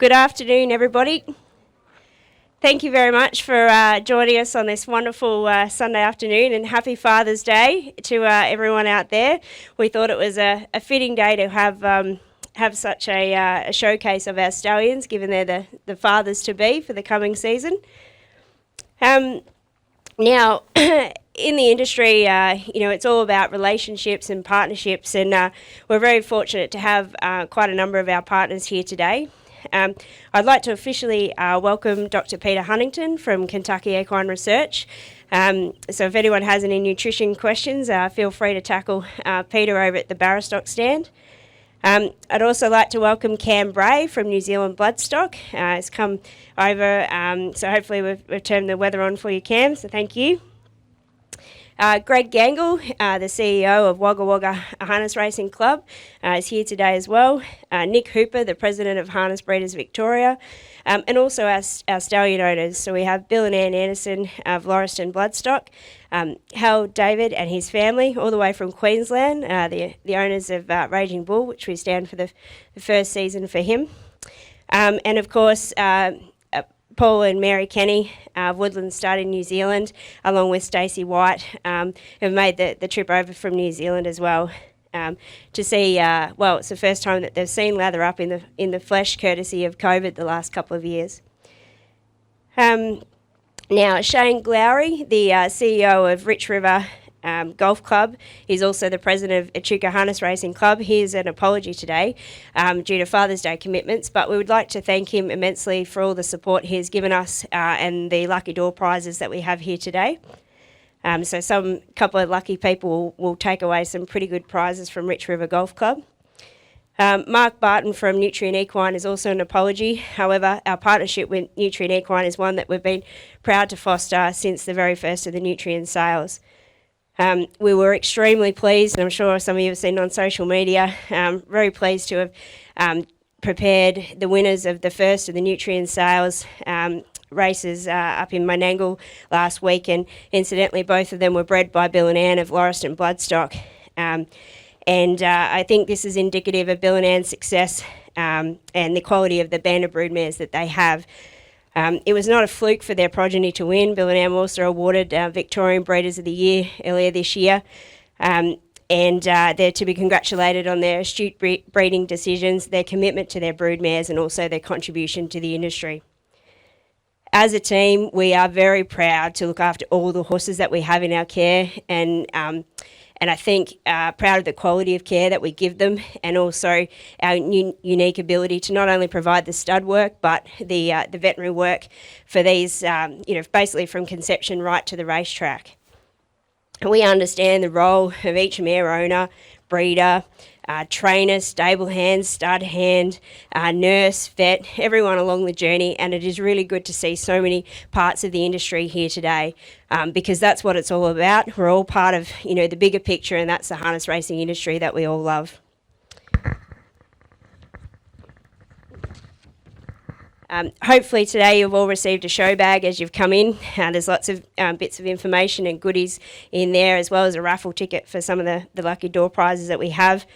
good afternoon, everybody. Thank you very much for joining us on this wonderful Sunday afternoon, and happy Father's Day to everyone out there. We thought it was a fitting day to have such a showcase of our stallions, given they're the fathers-to-be for the coming season. Now, in the industry, it's all about relationships and partnerships, and we're very fortunate to have quite a number of our partners here today. I'd like to officially welcome Dr. Peter Huntington from Kentucky Equine Research. So if anyone has any nutrition questions, feel free to tackle Peter over at the Barrastock stand. I'd also like to welcome Cam Bray from New Zealand Bloodstock. He's come over, so hopefully we've turned the weather on for you, Cam, so thank you. Greg Gangle, the CEO of Wagga Wagga Harness Racing Club, is here today as well. Nick Hooper, the President of Harness Breeders Victoria, and also our stallion owners. So we have Bill and Ann Anderson of Lauriston Bloodstock, Hal David and his family, all the way from Queensland, the owners of Raging Bull, which we stand for the first season for him. And of course, Paul and Mary Kenny of Woodland Stud in New Zealand, along with Stacey White, have made the trip over from New Zealand as well to see. It's the first time that they've seen lather up in the flesh, courtesy of COVID the last couple of years. Now, Shane Glowery, the CEO of Rich River Golf Club. He's also the president of Echuca Harness Racing Club. Here's an apology today due to Father's Day commitments, but we would like to thank him immensely for all the support he's given us and the lucky door prizes that we have here today. So some couple of lucky people will take away some pretty good prizes from Rich River Golf Club. Mark Barton from Nutrient Equine is also an apology. However, our partnership with Nutrient Equine is one that we've been proud to foster since the very first of the Nutrient sales. We were extremely pleased, and I'm sure some of you have seen on social media, very pleased to have prepared the winners of the first of the Nutrient sales races up in Menangle last week, and incidentally both of them were bred by Bill and Ann of Lauriston Bloodstock. And I think this is indicative of Bill and Ann's success and the quality of the band of broodmares that they have. It was not a fluke for their progeny to win. Bill and Ann were also awarded Victorian Breeders of the Year earlier this year. And they're to be congratulated on their astute breeding decisions, their commitment to their broodmares, and also their contribution to the industry. As a team, we are very proud to look after all the horses that we have in our care, and I think proud of the quality of care that we give them, and also our unique ability to not only provide the stud work, but the veterinary work for these, basically from conception right to the racetrack. We understand the role of each mare owner, breeder, trainer, stable hand, stud hand, nurse, vet, everyone along the journey, and it is really good to see so many parts of the industry here today because that's what it's all about. We're all part of, the bigger picture, and that's the harness racing industry that we all love. Hopefully today you've all received a show bag as you've come in. There's lots of bits of information and goodies in there, as well as a raffle ticket for some of the lucky door prizes that we have.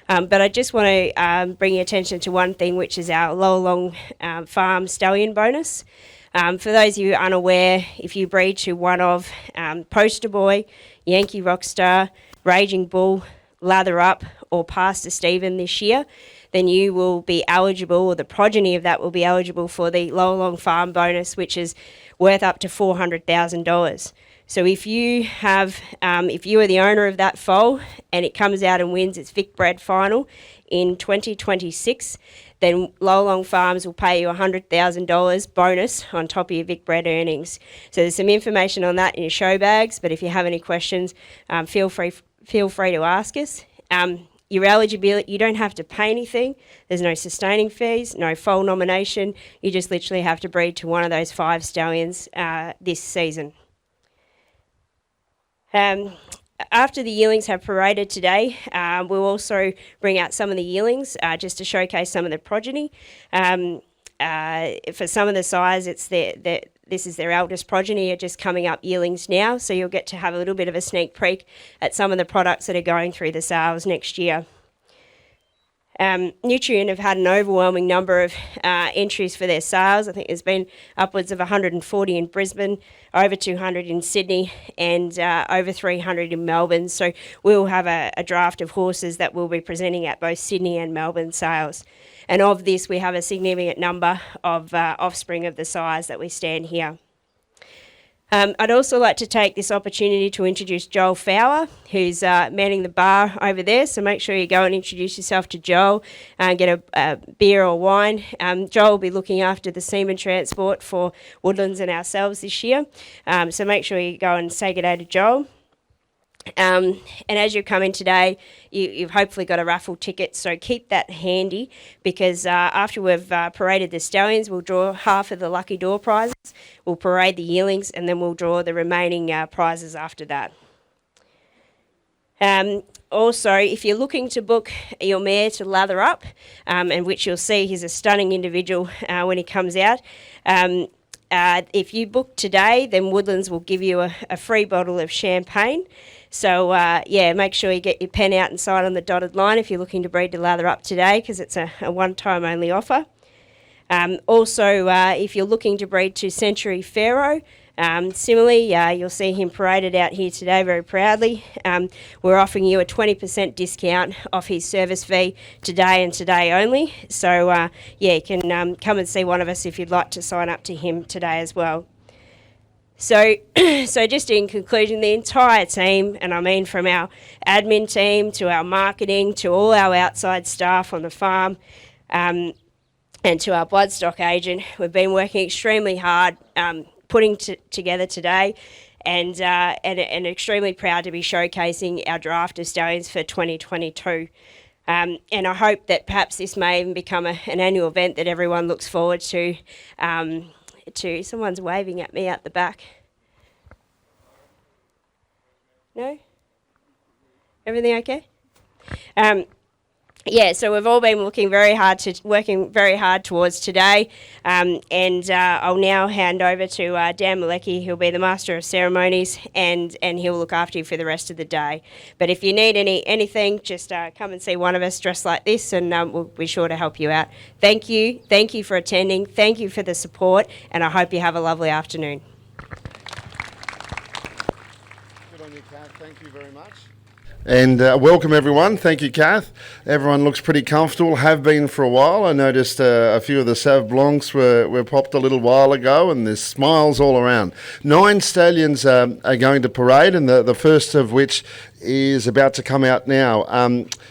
But I just want to bring your attention to one thing, which is our Llowalong Farm Stallion bonus. For those of you unaware, if you breed to one of Poster Boy, Yankee Rockstar, Raging Bull, Lather Up, or Pastor Stephen this year, then you will be eligible, or the progeny of that will be eligible for the Llowalong Farm bonus, which is worth up to $400,000. So if you are the owner of that foal and it comes out and wins its Vic Bred final in 2026, then Llowalong Farms will pay you $100,000 bonus on top of your Vic Bred earnings. So there's some information on that in your show bags, but if you have any questions, feel free to ask us. Your eligibility, you don't have to pay anything. There's no sustaining fees, no foal nomination. You just literally have to breed to one of those 5 stallions this season. After the yearlings have paraded today, we'll also bring out some of the yearlings just to showcase some of the progeny. For some of the size, this is their eldest progeny are just coming up yearlings now, so you'll get to have a little bit of a sneak peek at some of the products that are going through the sales next year. Nutrien have had an overwhelming number of entries for their sales. I think there's been upwards of 140 in Brisbane, over 200 in Sydney, and over 300 in Melbourne. So we'll have a draft of horses that we'll be presenting at both Sydney and Melbourne sales. And of this, we have a significant number of offspring of the size that we stand here. I'd also like to take this opportunity to introduce Joel Pharaoh, who's manning the bar over there. So make sure you go and introduce yourself to Joel and get a beer or wine. Joel will be looking after the semen transport for Woodlands and ourselves this year. So make sure you go and say good day to Joel. And as you come in today, you've hopefully got a raffle ticket, so keep that handy, because after we've paraded the stallions, we'll draw half of the lucky door prizes, we'll parade the yearlings, and then we'll draw the remaining prizes after that. Also, if you're looking to book your mare to lather up, and which you'll see he's a stunning individual when he comes out, if you book today, then Woodlands will give you a free bottle of champagne. So, make sure you get your pen out and sign on the dotted line if you're looking to breed to lather up today, because it's a one-time only offer. Also, if you're looking to breed to Century Pharaoh, similarly, you'll see him paraded out here today very proudly. We're offering you a 20% discount off his service fee today and today only. So, you can come and see one of us if you'd like to sign up to him today as well. So just in conclusion, the entire team, and I mean from our admin team to our marketing to all our outside staff on the farm, and to our bloodstock agent, we've been working extremely hard putting together today, and extremely proud to be showcasing our draft of stallions for 2022. And I hope that perhaps this may even become an annual event that everyone looks forward to. Someone's waving at me out the back. No? Everything okay? So we've all been working very hard towards today, and I'll now hand over to Dan Malecki, who'll be the Master of Ceremonies, and he'll look after you for the rest of the day. But if you need anything, just come and see one of us dressed like this, and we'll be sure to help you out. Thank you for attending, thank you for the support, and I hope you have a lovely afternoon. Good on you, Kath. Thank you very much. And welcome everyone. Thank you, Kath. Everyone looks pretty comfortable, have been for a while. I noticed a few of the Sauv Blancs were popped a little while ago, and there's smiles all around. 9 stallions are going to parade, and the first of which is about to come out now.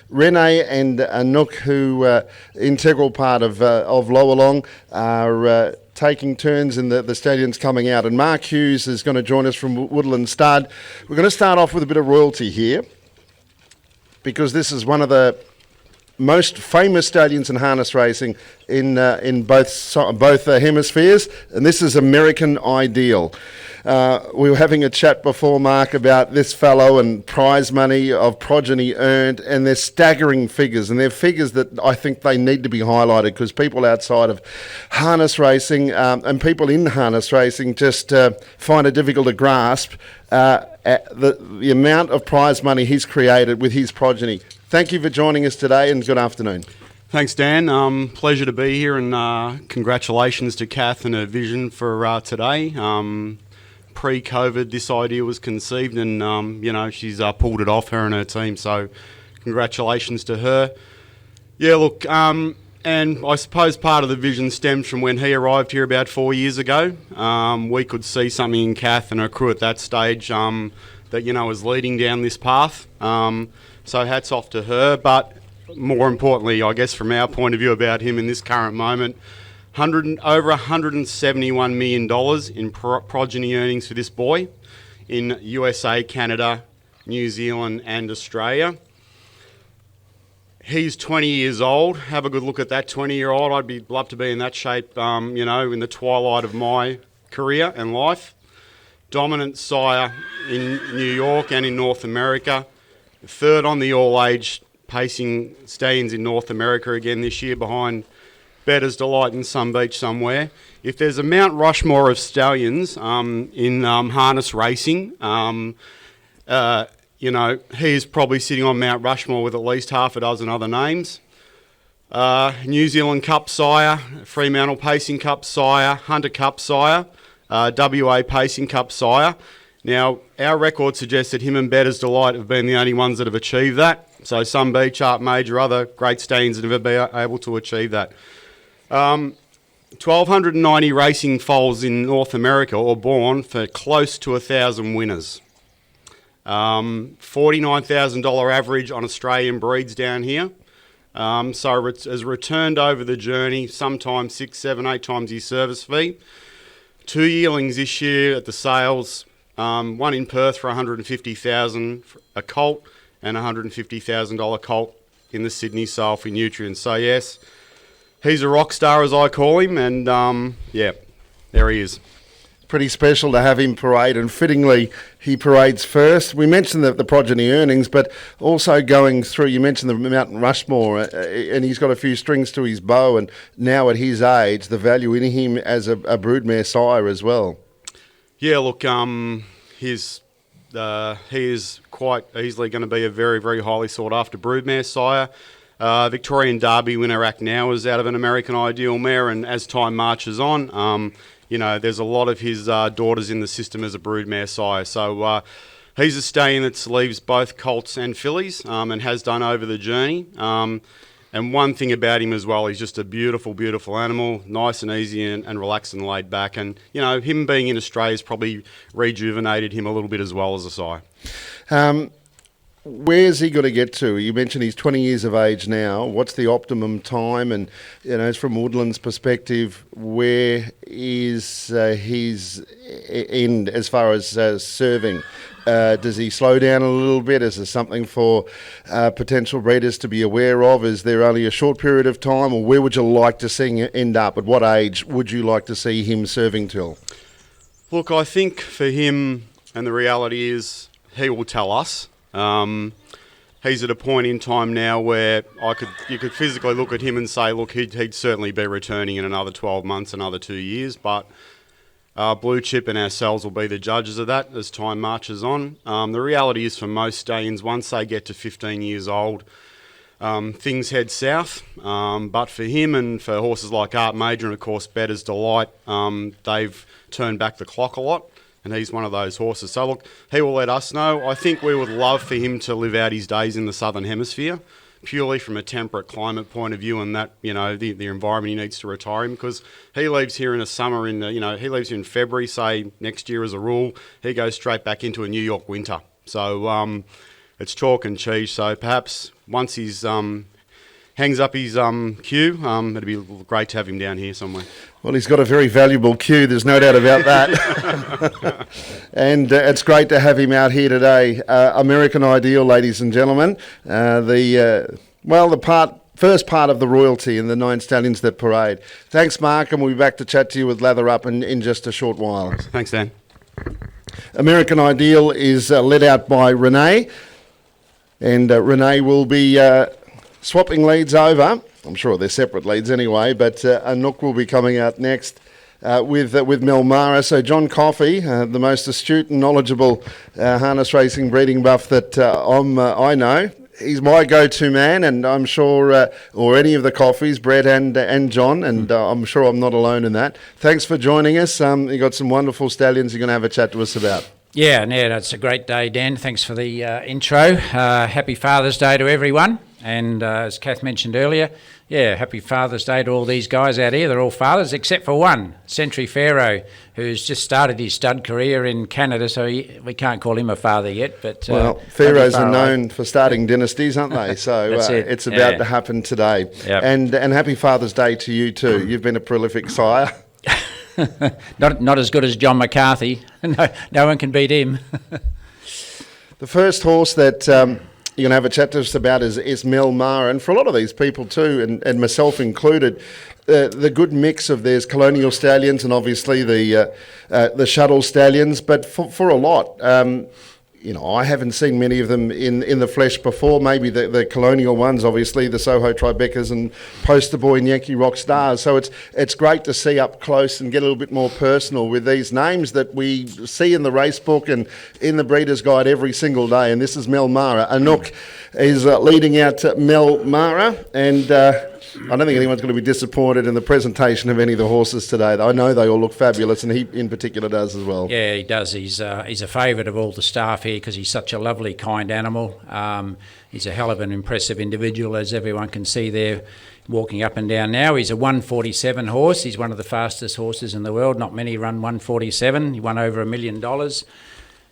Renee and Anouk, who integral part of Llowalong, are taking turns in the stallions coming out. And Mark Hughes is going to join us from Woodland Stud. We're going to start off with a bit of royalty here, because this is one of the most famous stallions in harness racing in both hemispheres, and this is American Ideal. We were having a chat before, Mark, about this fellow and prize money of progeny earned, and they're staggering figures, and they're figures that I think they need to be highlighted, because people outside of harness racing and people in harness racing just find it difficult to grasp the amount of prize money he's created with his progeny. Thank you for joining us today, and good afternoon. Thanks, Dan. Pleasure to be here, and congratulations to Kath and her vision for today. Pre-COVID, this idea was conceived, and she's pulled it off, her and her team. So, congratulations to her. Yeah, look, and I suppose part of the vision stems from when he arrived here about 4 years ago. We could see something in Kath and her crew at that stage that was leading down this path. So hats off to her. But more importantly, I guess from our point of view about him in this current moment, over $171 million in progeny earnings for this boy in USA, Canada, New Zealand and Australia. He's 20 years old. Have a good look at that 20-year-old. I'd love to be in that shape, in the twilight of my career and life. Dominant sire in New York and in North America. Third on the all-age pacing stallions in North America again this year, behind Better's Delight in Sun Beach somewhere. If there's a Mount Rushmore of stallions in harness racing, he is probably sitting on Mount Rushmore with at least half a dozen other names. New Zealand Cup sire, Fremantle Pacing Cup sire, Hunter Cup sire, WA Pacing Cup sire. Now, our record suggests that him and Better's Delight have been the only ones that have achieved that. So some Beach Art Major, other great stallions have never been able to achieve that. 1,290 racing foals in North America or born for close to 1,000 winners. $49,000 average on Australian breeds down here. So has returned over the journey, sometimes 6, 7, 8 times his service fee. 2 yearlings this year at the sales, one in Perth for $150,000 a colt and $150,000 colt in the Sydney sale for nutrients. So yes, he's a rock star as I call him, and yeah, there he is. Pretty special to have him parade, and fittingly he parades first. We mentioned the progeny earnings, but also going through, you mentioned the Mountain Rushmore, and he's got a few strings to his bow, and now at his age, the value in him as a broodmare sire as well. Yeah, look, he is quite easily going to be a very, very highly sought after broodmare sire. Victorian Derby winner Act Now is out of an American Ideal mare, and as time marches on, you know, there's a lot of his daughters in the system as a broodmare sire. So he's a stallion that leaves both colts and fillies and has done over the journey. And one thing about him as well, he's just a beautiful, beautiful animal, nice and easy and relaxed and laid back. And, you know, him being in Australia has probably rejuvenated him a little bit as well as a sire. Where's he got to get to? You mentioned he's 20 years of age now. What's the optimum time? And, you know, from Woodland's perspective, where is his end as far as serving? Does he slow down a little bit? Is there something for potential breeders to be aware of? Is there only a short period of time? Or where would you like to see him end up? At what age would you like to see him serving till? Look, I think for him, and the reality is he will tell us. He's at a point in time now where you could physically look at him and say, look, he'd certainly be returning in another 12 months, another 2 years, but Blue Chip and ourselves will be the judges of that as time marches on. The reality is for most stallions, once they get to 15 years old, things head south, but for him and for horses like Art Major and of course Better's Delight, they've turned back the clock a lot. And he's one of those horses. So, look, he will let us know. I think we would love for him to live out his days in the Southern Hemisphere, purely from a temperate climate point of view and that, you know, the environment he needs to retire in, because he leaves here in the summer, he leaves here in February, say, next year as a rule. He goes straight back into a New York winter. So it's chalk and cheese. So perhaps once he's hangs up his queue, it'd be great to have him down here somewhere. Well, he's got a very valuable queue, there's no doubt about that. And it's great to have him out here today. American Ideal, ladies and gentlemen. First part of the royalty in the 9 stallions that parade. Thanks, Mark, and we'll be back to chat to you with Lather Up in just a short while. Thanks, Dan. American Ideal is led out by Renee, and Renee will be swapping leads over. I'm sure they're separate leads anyway, but Anouk will be coming out next with Mel Mara. So John Coffey, the most astute and knowledgeable harness racing breeding buff that I know. He's my go-to man, and I'm sure, or any of the Coffeys, Brett and John, and I'm sure I'm not alone in that. Thanks for joining us. You got some wonderful stallions you're going to have a chat to us about. Yeah, it's a great day, Dan. Thanks for the intro. Happy Father's Day to everyone. And as Kath mentioned earlier, happy Father's Day to all these guys out here. They're all fathers, except for one, Century Pharaoh, who's just started his stud career in Canada, so we can't call him a father yet. But Pharaohs are known for starting dynasties, aren't they? So it's about to happen today. Yep. And happy Father's Day to you too. You've been a prolific sire. Not as good as John McCarthy. No one can beat him. The first horse that you're going to have a chat to us about is Mel Mara, and for a lot of these people too, and myself included, the good mix of there's colonial stallions and obviously the shuttle stallions, but for a lot, I haven't seen many of them in the flesh before. Maybe the colonial ones, obviously, the Soho Tribecas and Poster Boy and Yankee Rock Stars. So it's great to see up close and get a little bit more personal with these names that we see in the race book and in the Breeder's Guide every single day. And this is Mel Mara. Anouk is leading out Mel Mara, and I don't think anyone's going to be disappointed in the presentation of any of the horses today. I know they all look fabulous, and he in particular does as well. Yeah, he does. He's a favourite of all the staff here because he's such a lovely, kind animal. He's a hell of an impressive individual, as everyone can see there, walking up and down now. He's a 147 horse. He's one of the fastest horses in the world. Not many run 147. He won over $1 million.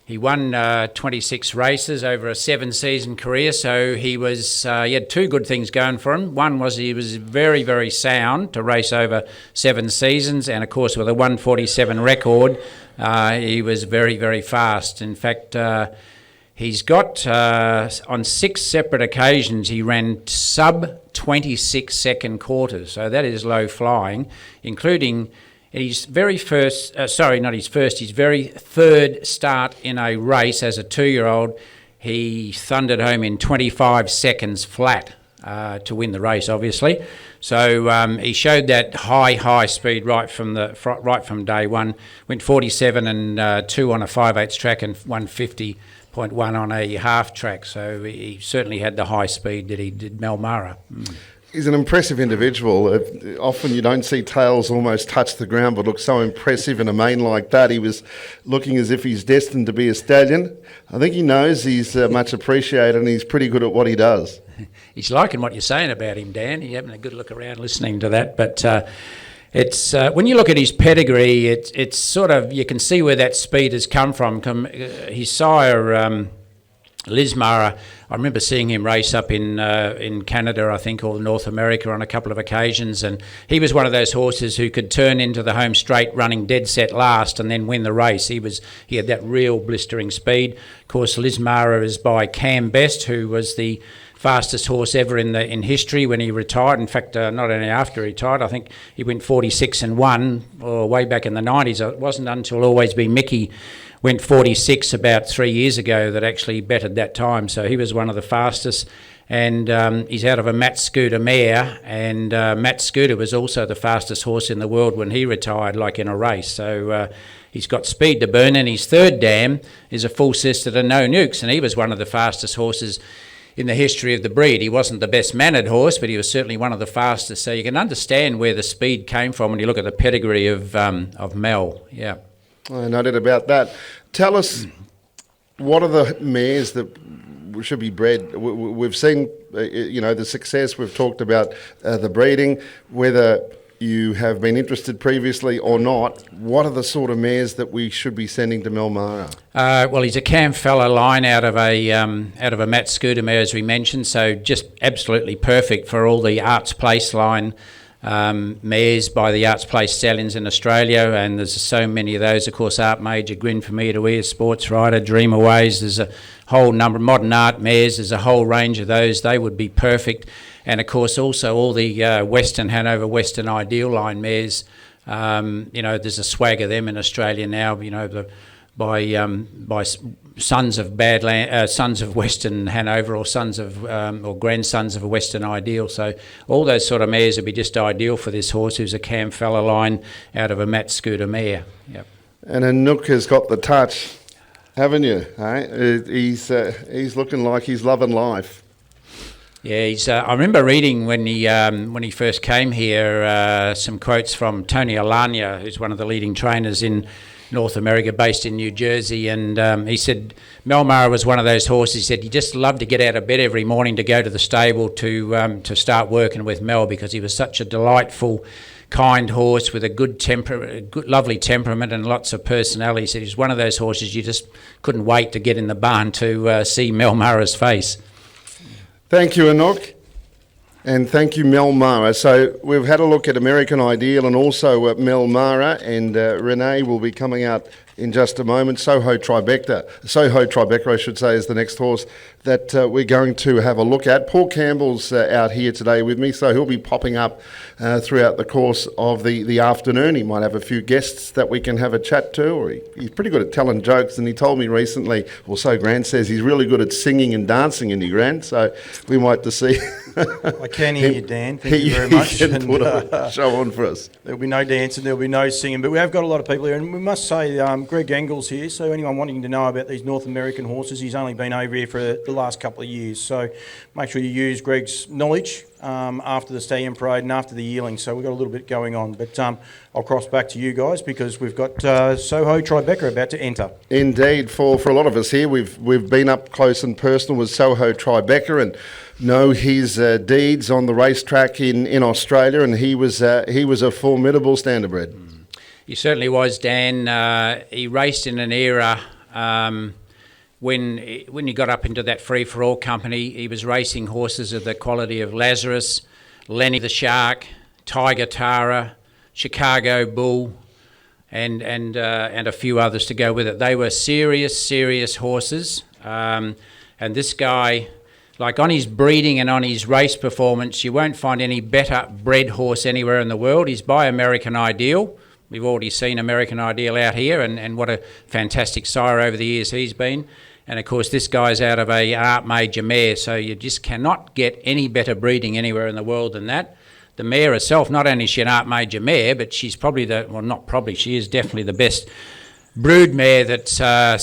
He won 26 races over a 7-season career, so he had two good things going for him. One was he was very, very sound to race over 7 seasons, and of course with a 147 record, he was very, very fast. In fact, he's got, on 6 separate occasions, he ran sub-26 second quarters, so that is low flying, including his very first, his very third start in a race as a 2-year-old. He thundered home in 25 seconds flat to win the race, obviously. So he showed that high speed right from day one. Went 47 and 2 on a 5/8 track and 150.1 on a half track. So he certainly had the high speed that he did, Mel Mara. He's an impressive individual. Often you don't see tails almost touch the ground, but look so impressive in a mane like that. He was looking as if he's destined to be a stallion. I think he knows he's much appreciated, and he's pretty good at what he does. He's liking what you're saying about him, Dan. He's having a good look around listening to that. But it's when you look at his pedigree, it's sort of, you can see where that speed has come from. His sire, Liz Mara, I remember seeing him race up in Canada, I think, or North America on a couple of occasions, and he was one of those horses who could turn into the home straight running dead set last and then win the race. He had that real blistering speed. Of course, Liz Mara is by Cam Best, who was the fastest horse ever in history when he retired. In fact, not only after he retired, I think he went 46 and 1 way back in the 90s. It wasn't until Always Be Mickey went 46 about 3 years ago that actually bettered that time. So he was one of the fastest. And he's out of a Matt Scooter mare. And Matt Scooter was also the fastest horse in the world when he retired, like in a race. So he's got speed to burn. And his third dam is a full sister to No Nukes. And he was one of the fastest horses in the history of the breed. He wasn't the best mannered horse, but he was certainly one of the fastest. So you can understand where the speed came from when you look at the pedigree of Mel. Yeah. I noted about that. Tell us, what are the mares that should be bred? We've seen, the success. We've talked about the breeding. Whether you have been interested previously or not, what are the sort of mares that we should be sending to Mel Mara? Well, he's a Campbell line out of a Matt Scooter mare, as we mentioned. So just absolutely perfect for all the Arts Place line mares by the Arts Place Stallions in Australia, and there's so many of those. Of course, Art Major, Grin for Me to Ear, Sports Rider, Dream Aways. There's a whole number of Modern Art mares. There's a whole range of those. They would be perfect. And of course, also all the Western Hanover, Western Ideal line mares. There's a swag of them in Australia now. By sons of Badland, sons of Western Hanover, or sons of or grandsons of a Western Ideal. So all those sort of mares would be just ideal for this horse, who's a Campbell line out of a Matt Scooter mare. Yep. And Anouk has got the touch, haven't you? He's looking like he's loving life. Yeah, I remember reading when he first came here some quotes from Tony Alagna, who's one of the leading trainers in North America, based in New Jersey, and he said Mel Mara was one of those horses. He said he just loved to get out of bed every morning to go to the stable to start working with Mel, because he was such a delightful, kind horse with a good lovely temperament and lots of personality. He said he was one of those horses you just couldn't wait to get in the barn to see Mel Mara's face. Thank you, Anouk. And thank you, Mel Mara. So we've had a look at American Ideal and also at Mel Mara, and Renee will be coming out in just a moment. Soho Tribeca, I should say, is the next horse that we're going to have a look at. Paul Campbell's out here today with me, so he'll be popping up throughout the course of the afternoon. He might have a few guests that we can have a chat to, or he's pretty good at telling jokes, and he told me recently, or so Grant says, he's really good at singing and dancing, isn't he, Grant? So we might to see. I can hear you, Dan. Thank you very much. He can put a show on for us. There'll be no dancing, there'll be no singing, but we have got a lot of people here, and we must say Greg Engle's here, so anyone wanting to know about these North American horses, he's only been over here for the last couple of years, so make sure you use Greg's knowledge after the Stallion Parade and after the yearling, so we've got a little bit going on. But I'll cross back to you guys because we've got Soho Tribeca about to enter. Indeed, for a lot of us here, we've been up close and personal with Soho Tribeca and know his deeds on the racetrack in Australia, and he was a formidable standardbred. He certainly was, Dan. He raced in an era when he got up into that free-for-all company. He was racing horses of the quality of Lazarus, Lenny the Shark, Tiger Tara, Chicago Bull, and a few others to go with it. They were serious horses. And this guy, like on his breeding and on his race performance, you won't find any better bred horse anywhere in the world. He's by American Ideal. We've already seen American Ideal out here, and what a fantastic sire over the years he's been. And of course, this guy's out of a Art Major mare, so you just cannot get any better breeding anywhere in the world than that. The mare herself, not only is she an Art Major mare, but she's probably she is definitely the best brood mare that's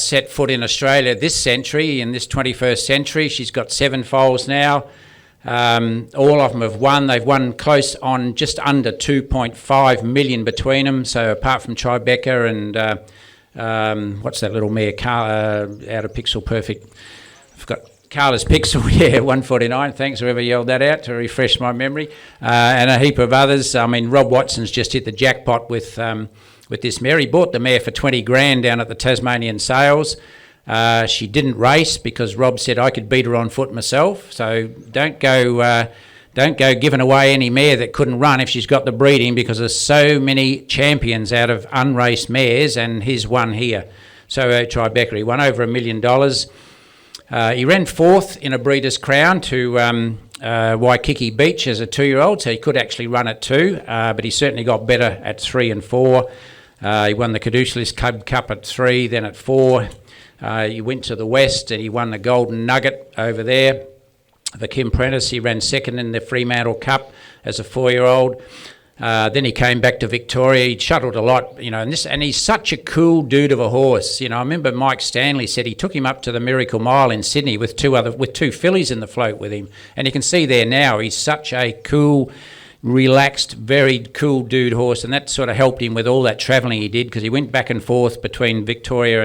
set foot in Australia this century, in this 21st century. She's got 7 foals now. All of them have won. They've won close on just under 2.5 million between them. So apart from Tribeca and what's that little mare, Carla, out of Pixel Perfect? I've got Carla's Pixel, 149. Thanks whoever yelled that out to refresh my memory. And a heap of others. I mean, Rob Watson's just hit the jackpot with this mare. He bought the mare for 20 grand down at the Tasmanian Sales. She didn't race because Rob said I could beat her on foot myself. So don't go giving away any mare that couldn't run if she's got the breeding, because there's so many champions out of unraced mares, and he's won here. Soho Tribeca, he won over $1 million. He ran 4th in a Breeders' Crown to Waikiki Beach as a 2-year-old, so he could actually run at 2, but he certainly got better at 3 and 4. He won the Caduceus Club Cup at 3, then at 4. He went to the West and he won the Golden Nugget over there. The Kim Prentice, he ran 2nd in the Fremantle Cup as a 4-year-old. Then he came back to Victoria. He shuttled a lot, and he's such a cool dude of a horse. I remember Mike Stanley said he took him up to the Miracle Mile in Sydney with 2 fillies in the float with him. And you can see there now he's such a cool, relaxed, very cool dude horse, and that sort of helped him with all that travelling he did, because he went back and forth between Victoria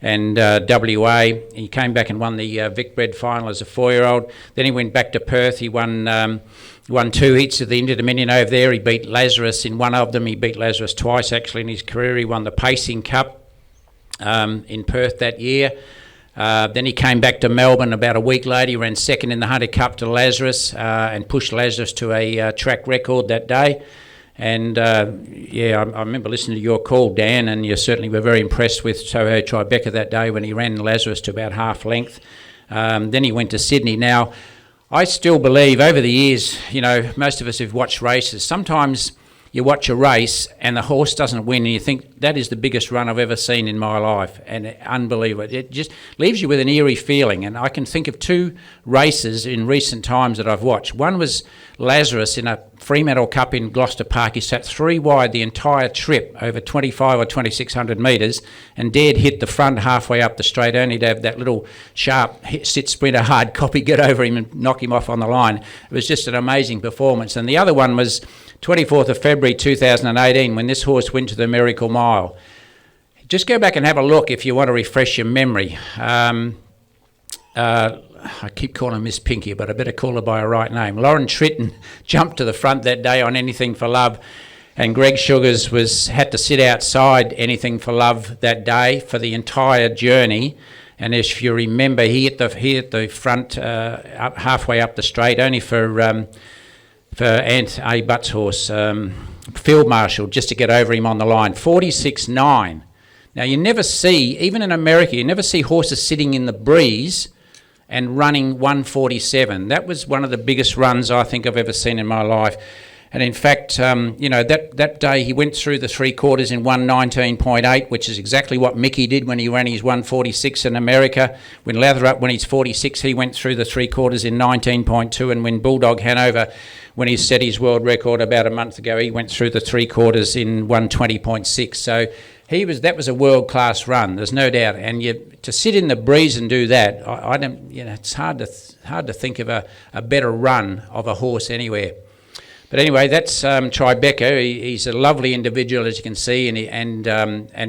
and WA. He came back and won the Vicbred final as a 4-year-old. Then he went back to Perth. He won 2 heats of the Inter Dominion over there. He beat Lazarus in one of them. He beat Lazarus twice actually in his career. He won the Pacing Cup in Perth that year. Then he came back to Melbourne about a week later. He ran 2nd in the Hunter Cup to Lazarus and pushed Lazarus to a track record that day. And I remember listening to your call, Dan, and you certainly were very impressed with Soho Tribeca that day when he ran Lazarus to about half length. Then he went to Sydney. Now, I still believe over the years, most of us who've watched races, sometimes you watch a race and the horse doesn't win and you think that is the biggest run I've ever seen in my life, and unbelievable. It just leaves you with an eerie feeling. And I can think of 2 races in recent times that I've watched. One was Lazarus in a Fremantle Cup in Gloucester Park. He sat 3 wide the entire trip over 25 or 2,600 metres and dared hit the front halfway up the straight, only to have that little sharp sit sprinter hard copy get over him and knock him off on the line. It was just an amazing performance. And the other one was 24th of February 2018 when this horse went to the Miracle Mile. Just go back and have a look if you want to refresh your memory. I keep calling her Miss Pinky, but I better call her by her right name. Lauren Tritton jumped to the front that day on Anything for Love, and Greg Sugars had to sit outside Anything for Love that day for the entire journey. And if you remember, he hit the front up halfway up the straight, only for Ant A. Butt's horse, Field Marshal, just to get over him on the line. 46.9. Now, you never see, even in America, you never see horses sitting in the breeze and running 147. That was one of the biggest runs I think I've ever seen in my life. And in fact, that day he went through the 3/4 in 119.8, which is exactly what Mickey did when he ran his 146 in America. When Latherup, when he's 46, he went through the 3/4 in 19.2. And when Bulldog Hanover, when he set his world record about a month ago, he went through the 3/4 in 120.6. So That was a world class run. There's no doubt. And to sit in the breeze and do that, I don't. It's hard to think of a better run of a horse anywhere. But anyway, that's Tribeca. He's a lovely individual, as you can see, and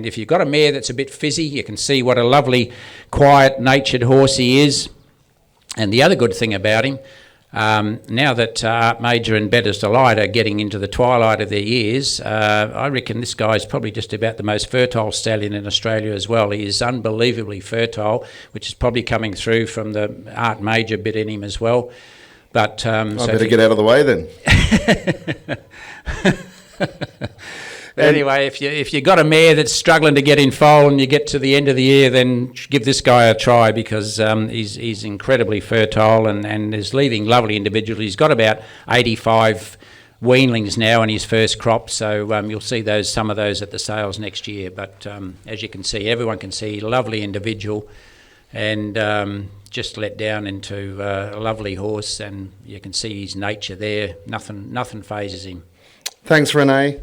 if you've got a mare that's a bit fizzy, you can see what a lovely, quiet, natured horse he is. And the other good thing about him, now that Art Major and Bettor's Delight are getting into the twilight of their years, I reckon this guy's probably just about the most fertile stallion in Australia as well. He is unbelievably fertile, which is probably coming through from the Art Major bit in him as well. But I better get out of the way then. Anyway, if you got a mare that's struggling to get in foal and you get to the end of the year, then give this guy a try, because he's incredibly fertile and is leaving lovely individuals. He's got about 85 weanlings now in his first crop, so you'll see some of those at the sales next year. But as you can see, everyone can see, lovely individual, and just let down into a lovely horse, and you can see his nature there. Nothing phases him. Thanks, Renee.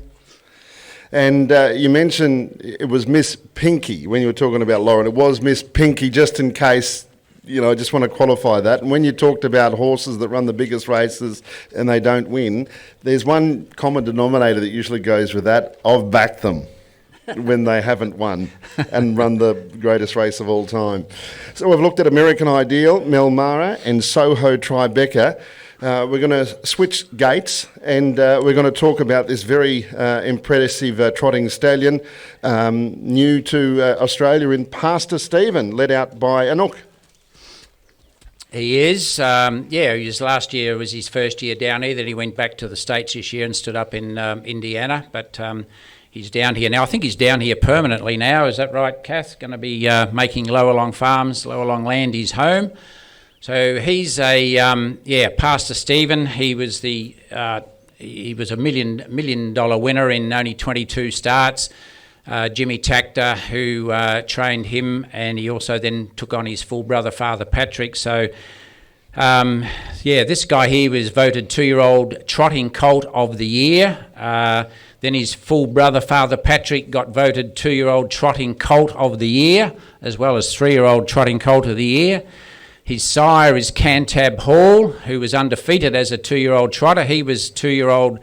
And you mentioned it was Miss Pinky when you were talking about Lauren. It was Miss Pinky, just in case, I just want to qualify that. And when you talked about horses that run the biggest races and they don't win, there's one common denominator that usually goes with that. I've backed them when they haven't won and run the greatest race of all time. So we've looked at American Ideal, Mel Mara and Soho Tribeca. We're going to switch gates, and we're going to talk about this very impressive trotting stallion, new to Australia in Pastor Stephen, led out by Anouk. He is. His last year was his first year down here. Then he went back to the States this year and stood up in Indiana. But he's down here now. I think he's down here permanently now. Is that right, Kath? Going to be making Llowalong Farms, Llowalong Land his home. So he's Pastor Stephen. He was a $1 million winner in only 22 starts. Jimmy Tactor, who trained him, and he also then took on his full brother, Father Patrick. So, this guy here was voted 2-year-old trotting colt of the year. Then his full brother, Father Patrick, got voted 2-year-old trotting colt of the year, as well as 3-year-old trotting colt of the year. His sire is Cantab Hall, who was undefeated as a 2-year-old trotter. He was 2-year-old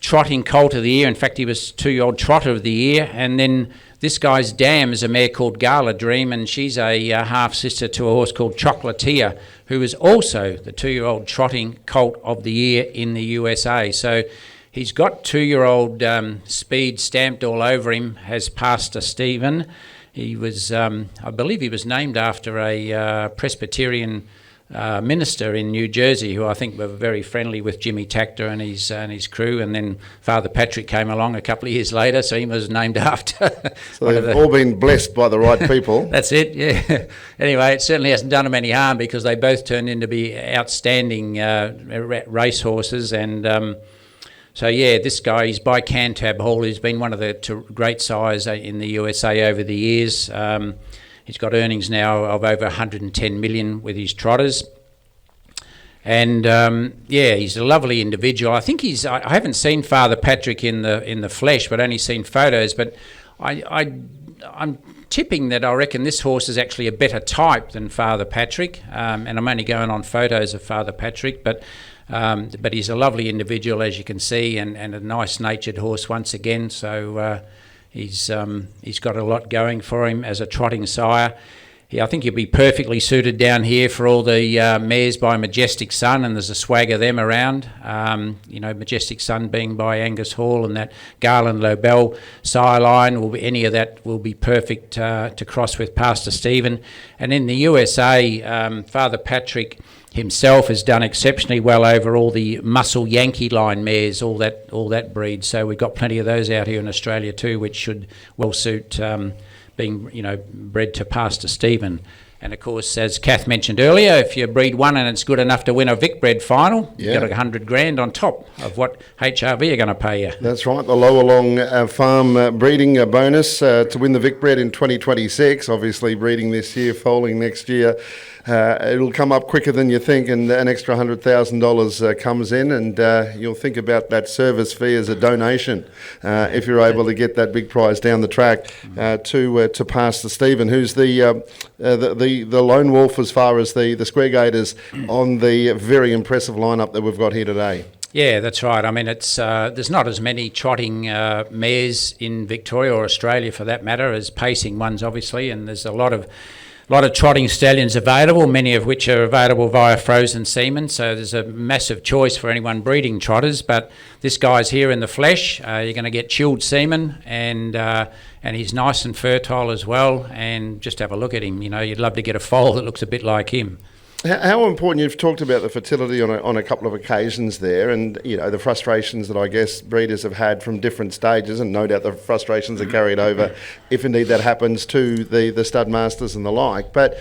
trotting colt of the year. In fact, he was 2-year-old trotter of the year. And then this guy's dam is a mare called Gala Dream, and she's a half-sister to a horse called Chocolatia, who is also the 2-year-old trotting colt of the year in the USA. So he's got 2-year-old speed stamped all over him, has Pastor Stephen. He was, I believe he was named after a Presbyterian minister in New Jersey, who I think were very friendly with Jimmy Tactor and his crew. And then Father Patrick came along a couple of years later, so he was named after. So they've all been blessed by the right people. That's it, yeah. Anyway, it certainly hasn't done them any harm, because they both turned into be outstanding racehorses. And this guy is by Cantab Hall. He's been one of the great sires in the USA over the years. He's got earnings now of over 110 million with his trotters. And he's a lovely individual. I think I haven't seen Father Patrick in the flesh, but only seen photos. But I'm tipping that I reckon this horse is actually a better type than Father Patrick. And I'm only going on photos of Father Patrick, but he's a lovely individual, as you can see, and a nice-natured horse once again. So he's got a lot going for him as a trotting sire. I think he'll be perfectly suited down here for all the mares by Majestic Sun, and there's a swag of them around. Majestic Sun being by Angus Hall, and that Garland Lobel sire line, any of that will be perfect to cross with Pastor Stephen. And in the USA, Father Patrick himself has done exceptionally well over all the muscle Yankee line mares, all that breed. So we've got plenty of those out here in Australia too, which should well suit being bred to Pastor Stephen. And of course, as Kath mentioned earlier, if you breed one and it's good enough to win a Vic Bred final, you get $100,000 on top of what HRV are going to pay you. That's right, the Llowalong farm breeding bonus to win the Vic Bred in 2026. Obviously, breeding this year, foaling next year. It'll come up quicker than you think, and an extra $100,000 comes in, and you'll think about that service fee as a donation if you're able to get that big prize down the track to Pastor Stephen, who's the lone wolf as far as the Square Gators on the very impressive lineup that we've got here today. Yeah, that's right. I mean, it's there's not as many trotting mares in Victoria or Australia, for that matter, as pacing ones, obviously, and there's a lot of trotting stallions available, many of which are available via frozen semen, so there's a massive choice for anyone breeding trotters. But this guy's here in the flesh. You're going to get chilled semen, and he's nice and fertile as well, and just have a look at him. You know, you'd love to get a foal that looks a bit like him. How important, you've talked about the fertility on a couple of occasions there, and you know the frustrations that I guess breeders have had from different stages, and no doubt the frustrations are carried over if indeed that happens to the stud masters and the like. But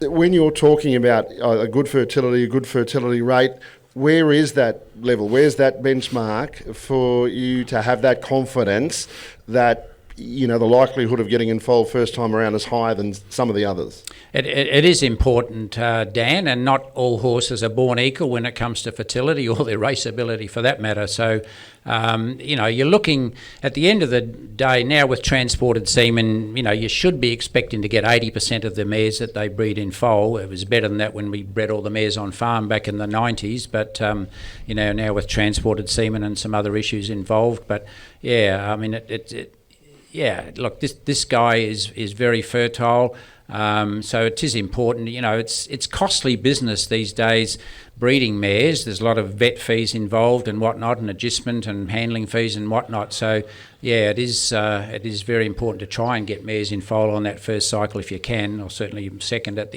when you're talking about a good fertility rate, where is that level? Where's that benchmark for you to have that confidence that, you know, the likelihood of getting in foal first time around is higher than some of the others? It is important, Dan, and not all horses are born equal when it comes to fertility or their raceability for that matter. So, you know, you're looking at the end of the day now with transported semen, you know, you should be expecting to get 80% of the mares that they breed in foal. It was better than that when we bred all the mares on farm back in the 90s, but, you know, now with transported semen and some other issues involved. But, yeah, I mean, yeah, look, this guy is very fertile, so it is important. You know, it's costly business these days, breeding mares. There's a lot of vet fees involved and whatnot, and agistment and handling fees and whatnot. So, yeah, it is very important to try and get mares in foal on that first cycle if you can, or certainly second at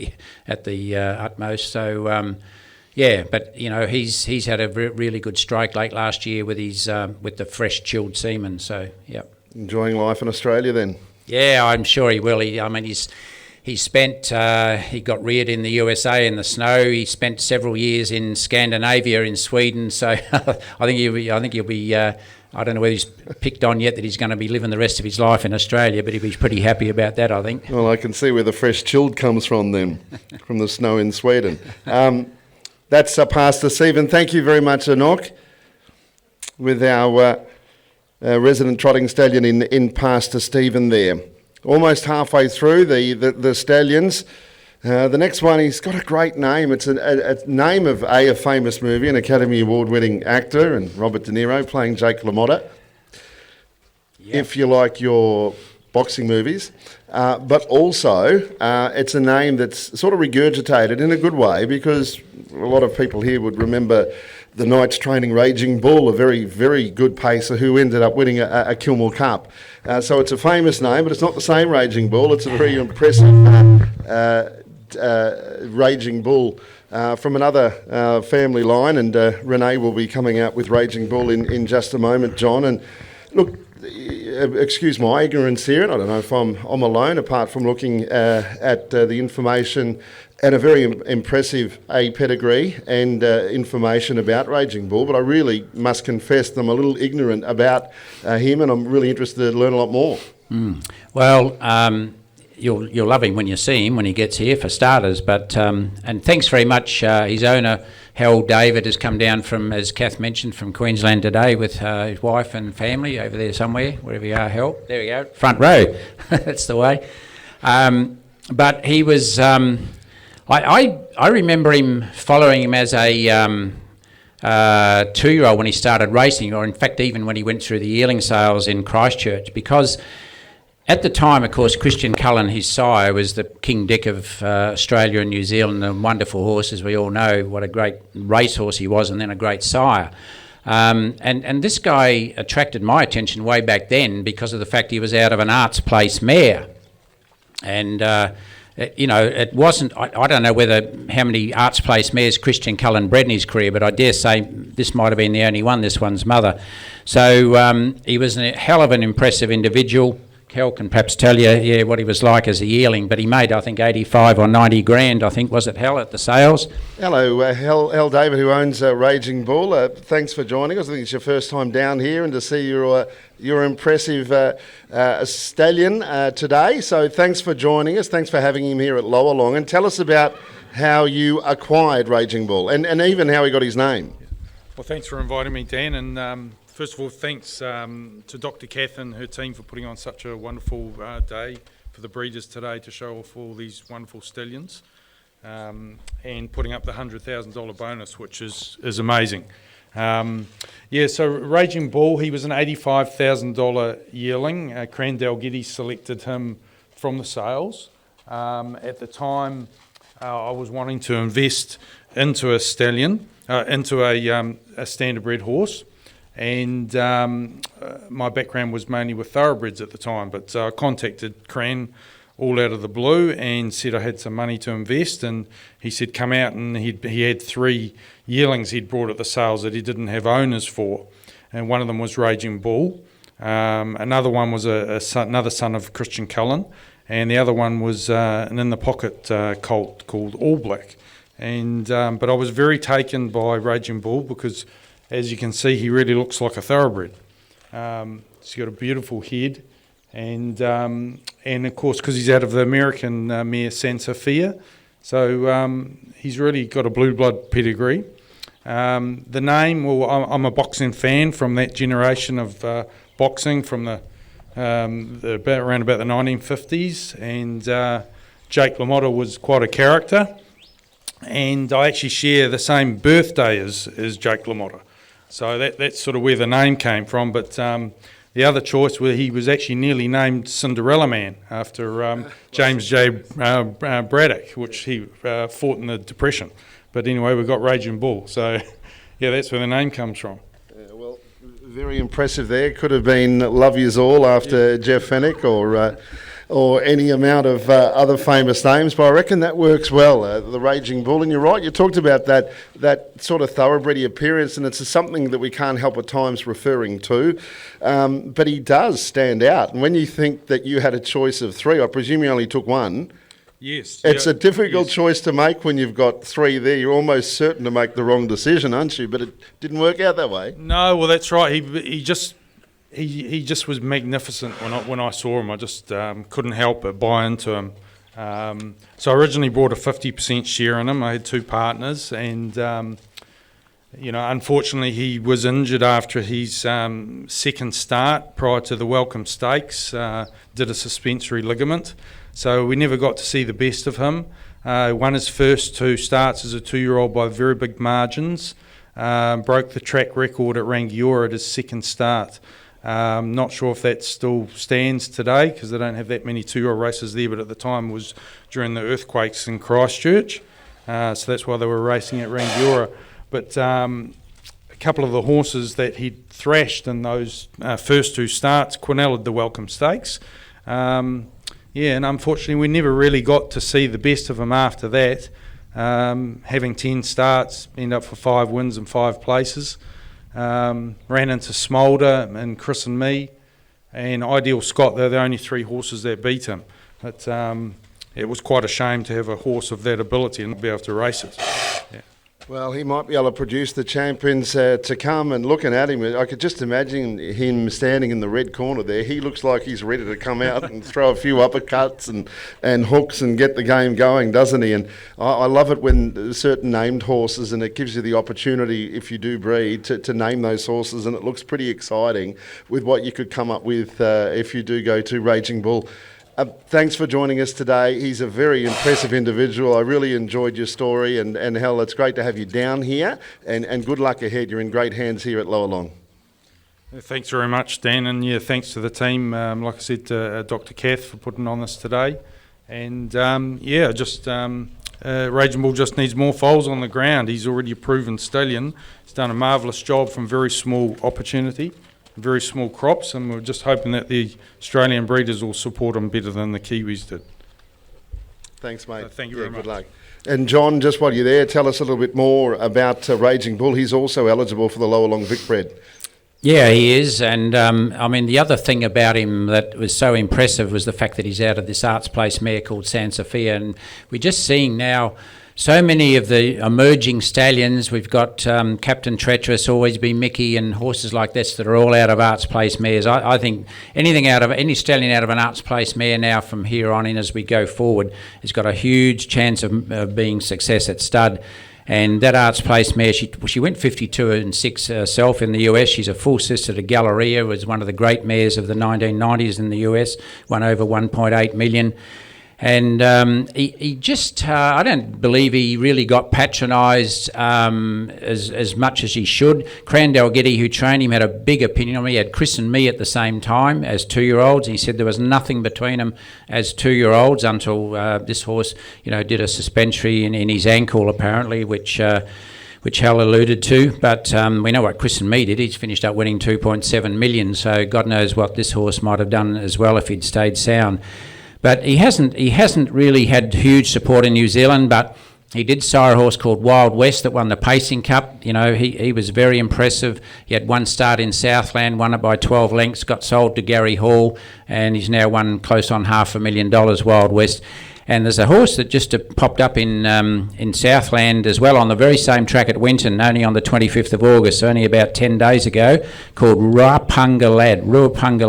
the utmost. So. Yeah, but you know he's had a really good strike late last year with his with the fresh chilled semen. So yeah. Enjoying life in Australia then? Yeah, I'm sure he will. He spent he got reared in the USA in the snow. He spent several years in Scandinavia in Sweden. So I think he'll be. I don't know whether he's picked on yet that he's going to be living the rest of his life in Australia, but he'll be pretty happy about that, I think. Well, I can see where the fresh chilled comes from then, from the snow in Sweden. That's Pastor Stephen. Thank you very much, Enoch, with our resident trotting stallion in Pastor Stephen there. Almost halfway through the stallions. The next one, he's got a great name. It's a name of a famous movie, an Academy Award-winning actor, and Robert De Niro playing Jake LaMotta. Yep. If you like your boxing movies. But also, it's a name that's sort of regurgitated in a good way, because a lot of people here would remember the Knights training Raging Bull, a very, very good pacer who ended up winning a Kilmore Cup. So it's a famous name, but it's not the same Raging Bull. It's a very impressive Raging Bull from another family line, and Renee will be coming out with Raging Bull in just a moment, John. And look, excuse my ignorance here, and I don't know if I'm alone, apart from looking at the information and a very impressive pedigree and information about Raging Bull, but I really must confess that I'm a little ignorant about him, and I'm really interested to learn a lot more. Well, you'll love him when you see him, when he gets here, for starters. But and thanks very much. His owner, Harold David, has come down from, as Kath mentioned, from Queensland today with his wife and family over there somewhere, wherever you are, Harold. There we go, front row. That's the way. But he was... I remember him following him as a 2-year-old when he started racing, or in fact even when he went through the yearling sales in Christchurch, because at the time, of course, Christian Cullen, his sire, was the King Dick of Australia and New Zealand, a wonderful horse, as we all know. What a great racehorse he was, and then a great sire. And this guy attracted my attention way back then because of the fact he was out of an Arts Place mare. And... you know, it wasn't, I don't know how many Arts Place mares Christian Cullen bred in his career, but I dare say this might have been the only one, this one's mother. So he was a hell of an impressive individual, Kel can perhaps tell you, what he was like as a yearling, but he made, I think, 85 or 90 grand, I think, was it, Hal, at the sales? Hello, Hal David, who owns Raging Bull. Thanks for joining us. I think it's your first time down here and to see your impressive stallion today. So thanks for joining us. Thanks for having him here at Llowalong. And tell us about how you acquired Raging Bull and even how he got his name. Well, thanks for inviting me, Dan. And first of all, thanks to Dr. Kath and her team for putting on such a wonderful day for the breeders today to show off all these wonderful stallions and putting up the $100,000 bonus, which is amazing. So Raging Bull, he was an $85,000 yearling. Crandell Giddy selected him from the sales. At the time, I was wanting to invest into a stallion, into a standard-bred horse. And my background was mainly with thoroughbreds at the time, but I contacted Cran all out of the blue and said I had some money to invest, and he said come out, and he had 3 yearlings he'd brought at the sales that he didn't have owners for, and one of them was Raging Bull, another one was another son of Christian Cullen, and the other one was an in-the-pocket colt called All Black. And but I was very taken by Raging Bull because, as you can see, he really looks like a thoroughbred. He's got a beautiful head, and of course, because he's out of the American mare San Sofia, so he's really got a blue blood pedigree. The name, well, I'm a boxing fan from that generation of boxing from around about the 1950s, and Jake LaMotta was quite a character, and I actually share the same birthday as Jake LaMotta. So that's sort of where the name came from. But the other choice, where he was actually nearly named Cinderella Man after James J. Braddock, which he fought in the Depression. But anyway, we got Raging Bull. So, yeah, that's where the name comes from. Well, very impressive there. Could have been Love Yous All after Jeff Fennick or any amount of other famous names, but I reckon that works well, the Raging Bull. And you're right, you talked about that sort of thoroughbred appearance, and it's something that we can't help at times referring to, but he does stand out. And when you think that you had a choice of 3, I presume you only took one. Yes. It's a difficult choice to make when you've got 3 there. You're almost certain to make the wrong decision, aren't you? But it didn't work out that way. No, well, that's right. He just was magnificent when I saw him. I just couldn't help but buy into him. So I originally bought a 50% share in him. I had 2 partners, and unfortunately he was injured after his second start prior to the Welcome Stakes. Did a suspensory ligament, so we never got to see the best of him. Won his first 2 starts as a 2-year-old by very big margins. Broke the track record at Rangiora at his second start. Not sure if that still stands today because they don't have that many 2-year-old races there, but at the time was during the earthquakes in Christchurch, so that's why they were racing at Rangiora. But a couple of the horses that he'd thrashed in those first 2 starts quinelled the Welcome Stakes. And unfortunately we never really got to see the best of him after that. Having 10 starts, ended up for 5 wins and 5 places. Ran into Smolder and Chris and me and Ideal Scott. They're the only 3 horses that beat him. But it was quite a shame to have a horse of that ability and not be able to race it. Yeah. Well, he might be able to produce the champions to come, and looking at him, I could just imagine him standing in the red corner there. He looks like he's ready to come out and throw a few uppercuts and hooks and get the game going, doesn't he? And I love it when certain named horses, and it gives you the opportunity, if you do breed, to name those horses, and it looks pretty exciting with what you could come up with if you do go to Raging Bull. Thanks for joining us today. He's a very impressive individual. I really enjoyed your story, and Hal, it's great to have you down here, and good luck ahead. You're in great hands here at Llowalong. Thanks very much, Dan, and thanks to the team, like I said, Dr. Kath for putting on this today. And Raging Bull just needs more foals on the ground. He's already a proven stallion. He's done a marvellous job from very small opportunity, very small crops, and we're just hoping that the Australian breeders will support him better than the Kiwis did. Thanks, mate. Thank you very much. Good luck. And John, just while you're there, tell us a little bit more about Raging Bull. He's also eligible for the Llowalong Vic Bred. Yeah, he is, and I mean the other thing about him that was so impressive was the fact that he's out of this Arts Place mare called San Sofia, and we're just seeing now so many of the emerging stallions. We've got Captain Treacherous, Always Be Mickey, and horses like this that are all out of Arts Place mares. I think any stallion out of an Arts Place mare now from here on in as we go forward has got a huge chance of being success at stud. And that Arts Place mare, she went 52-6 herself in the US. She's a full sister to Galleria, was one of the great mares of the 1990s in the US, won over 1.8 million. And he just, I don't believe he really got patronised as much as he should. Crandell Getty, who trained him, had a big opinion on me. He had Chris and me at the same time as 2-year-olds. He said there was nothing between them as 2-year-olds until this horse, did a suspensory in his ankle apparently, which Hal alluded to. But we know what Chris and me did. He's finished up winning 2.7 million. So God knows what this horse might have done as well if he'd stayed sound. But he hasn't really had huge support in New Zealand, but he did sire a horse called Wild West that won the Pacing Cup. He was very impressive. He had one start in Southland, won it by 12 lengths, got sold to Gary Hall, and he's now won close on $500,000, Wild West. And there's a horse that just popped up in Southland as well on the very same track at Winton, only on the 25th of August, only about 10 days ago, called Ruapunga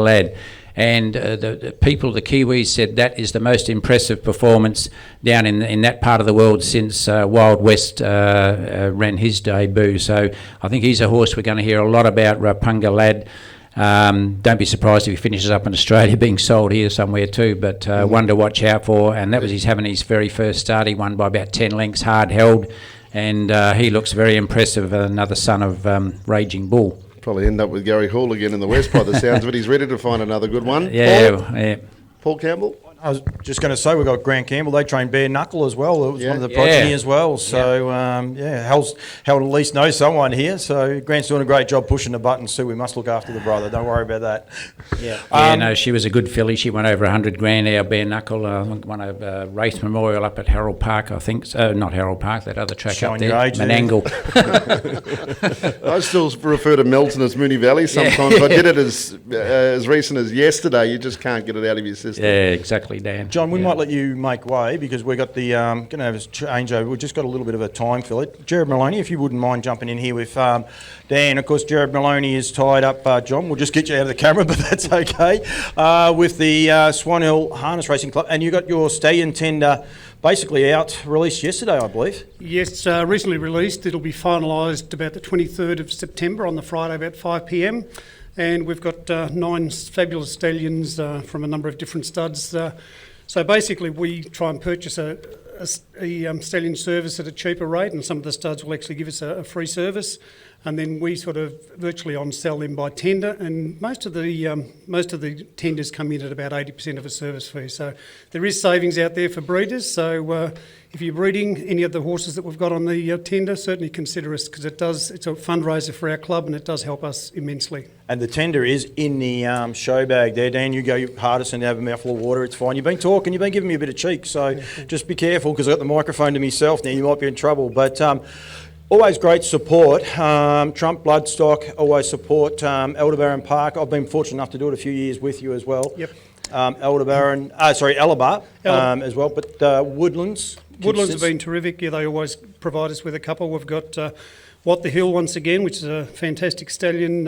Lad. And the people, the Kiwis, said that is the most impressive performance down in that part of the world since Wild West ran his debut. So I think he's a horse we're going to hear a lot about, Ruapunga Lad. Don't be surprised if he finishes up in Australia being sold here somewhere too, but one to watch out for. And that was having his very first start. He won by about 10 lengths, hard held, and he looks very impressive, another son of Raging Bull. Probably end up with Gary Hall again in the West by the sounds of it. He's ready to find another good one. Yeah. Paul Campbell? I was just going to say, we've got Grant Campbell. They trained bare knuckle as well. It was one of the progeny as well. So, Hal at least knows someone here. So, Grant's doing a great job pushing the buttons too. We must look after the brother. Don't worry about that. No, she was a good filly. She won over $100,000, our bare knuckle. Won a race memorial up at Harold Park, I think. Not Harold Park, that other track Showing up there. your age Menangle. I still refer to Melton as Moonee Valley sometimes. I did it as recent as yesterday. You just can't get it out of your system. Yeah, exactly, Dan. John, we might let you make way because we've got the going to have a changeover. We've just got a little bit of a time fill it. Jared Maloney, if you wouldn't mind jumping in here with Dan. Of course, Jared Maloney is tied up, John. We'll just get you out of the camera, but that's okay. With the Swan Hill Harness Racing Club. And you got your Stallion tender basically released yesterday, I believe. Yes, recently released. It'll be finalised about the 23rd of September on the Friday about 5 p.m. And we've got 9 fabulous stallions from a number of different studs. So basically we try and purchase a stallion service at a cheaper rate, and some of the studs will actually give us a free service, and then we sort of virtually on-sell them by tender, and most of the tenders come in at about 80% of a service fee. So there is savings out there for breeders. So if you're breeding any of the horses that we've got on the tender, certainly consider us, because it's a fundraiser for our club and it does help us immensely. And the tender is in the show bag there, Dan. You go your hardest and have a mouthful of water, it's fine. You've been talking, you've been giving me a bit of cheek, so just be careful, because I've got the microphone to myself now, you might be in trouble. But always great support. Trump Bloodstock, always support. Aldebaran Park, I've been fortunate enough to do it a few years with you as well. Yep. Alabar as well, but Woodlands. Woodlands have been terrific. Yeah, they always provide us with a couple. We've got What the Hill once again, which is a fantastic stallion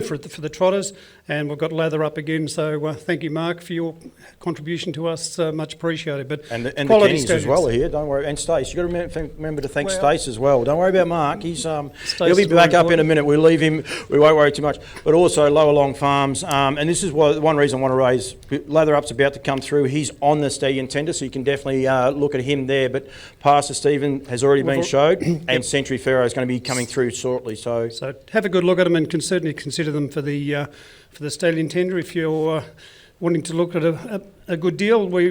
for the trotters, and we've got Lather Up again. So thank you, Mark, for your contribution to us. Much appreciated. But and the Kennies as well are here. Don't worry, and Stace. You've got to remember to thank Stace as well. Don't worry about Mark. He's he'll be back up in a minute. We'll leave him. We won't worry too much. But also Llowalong Farms, and this is one reason I want to raise. Lather Up's about to come through. He's on the Stallion tender, so you can definitely look at him there. But Pastor Stephen has already been showed, and Century Pharaoh is going to be coming through shortly. So have a good look at them, and can certainly consider them for the Stallion tender if you're wanting to look at a good deal. We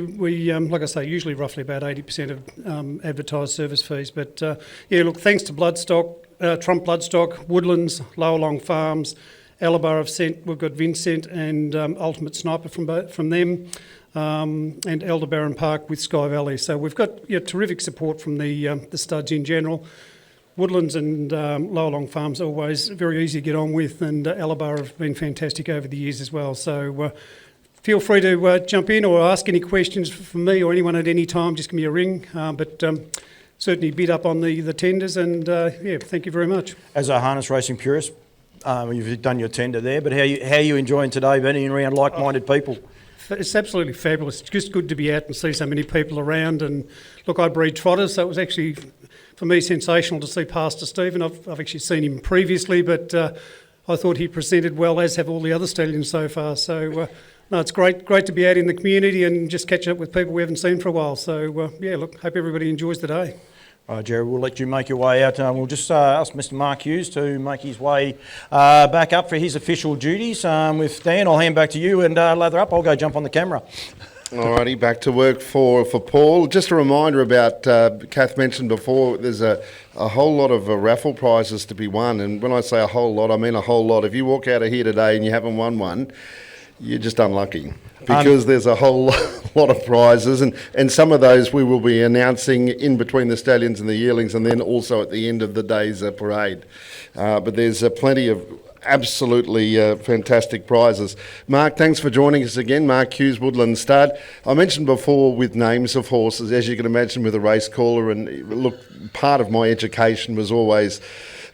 like I say, usually roughly about 80% of advertised service fees. But look, thanks to Bloodstock, Trump Bloodstock, Woodlands, Llowalong Farms, Alabar of Scent. We've got Vincent and Ultimate Sniper from them. And Aldebaran Park with Sky Valley. So we've got terrific support from the studs in general. Woodlands and Llowalong Farms are always very easy to get on with, and Alabar have been fantastic over the years as well. So feel free to jump in or ask any questions from me or anyone at any time. Just give me a ring. But certainly bid up on the tenders, and thank you very much. As a harness racing purist, you've done your tender there, but how are you enjoying today, being around like-minded people? It's absolutely fabulous. It's just good to be out and see so many people around. And look, I breed trotters, so it was actually, for me, sensational to see Pastor Stephen. I've actually seen him previously, but I thought he presented well, as have all the other stallions so far. So, no, it's great to be out in the community and just catching up with people we haven't seen for a while. So, look, hope everybody enjoys the day. All right, Jerry, we'll let you make your way out. We'll just ask Mr. Mark Hughes to make his way back up for his official duties. With Dan, I'll hand back to you and lather up. I'll go jump on the camera. Alrighty, back to work for Paul. Just a reminder about, Kath mentioned before, there's a whole lot of raffle prizes to be won. And when I say a whole lot, I mean a whole lot. If you walk out of here today and you haven't won one, you're just unlucky, because there's a whole lot of prizes, and some of those we will be announcing in between the stallions and the yearlings, and then also at the end of the day's parade. But there's plenty of absolutely fantastic prizes. Mark, thanks for joining us again. Mark Hughes, Woodland Stud. I mentioned before with names of horses, as you can imagine with a race caller, and look, part of my education was always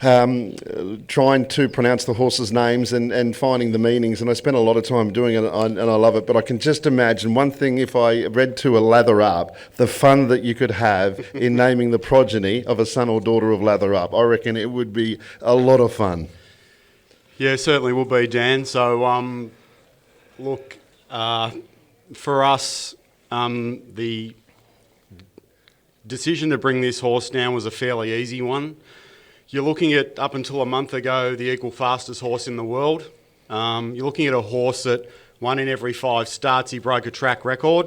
trying to pronounce the horses' names and finding the meanings, and I spent a lot of time doing it, and I love it. But I can just imagine one thing, if I read to a Lather Up, the fun that you could have in naming the progeny of a son or daughter of Lather Up. I reckon it would be a lot of fun. Yeah, certainly will be, Dan. So, look, for us, the decision to bring this horse down was a fairly easy one. You're looking at, up until a month ago, the equal fastest horse in the world. You're looking at a horse that 1 in every 5 starts, he broke a track record.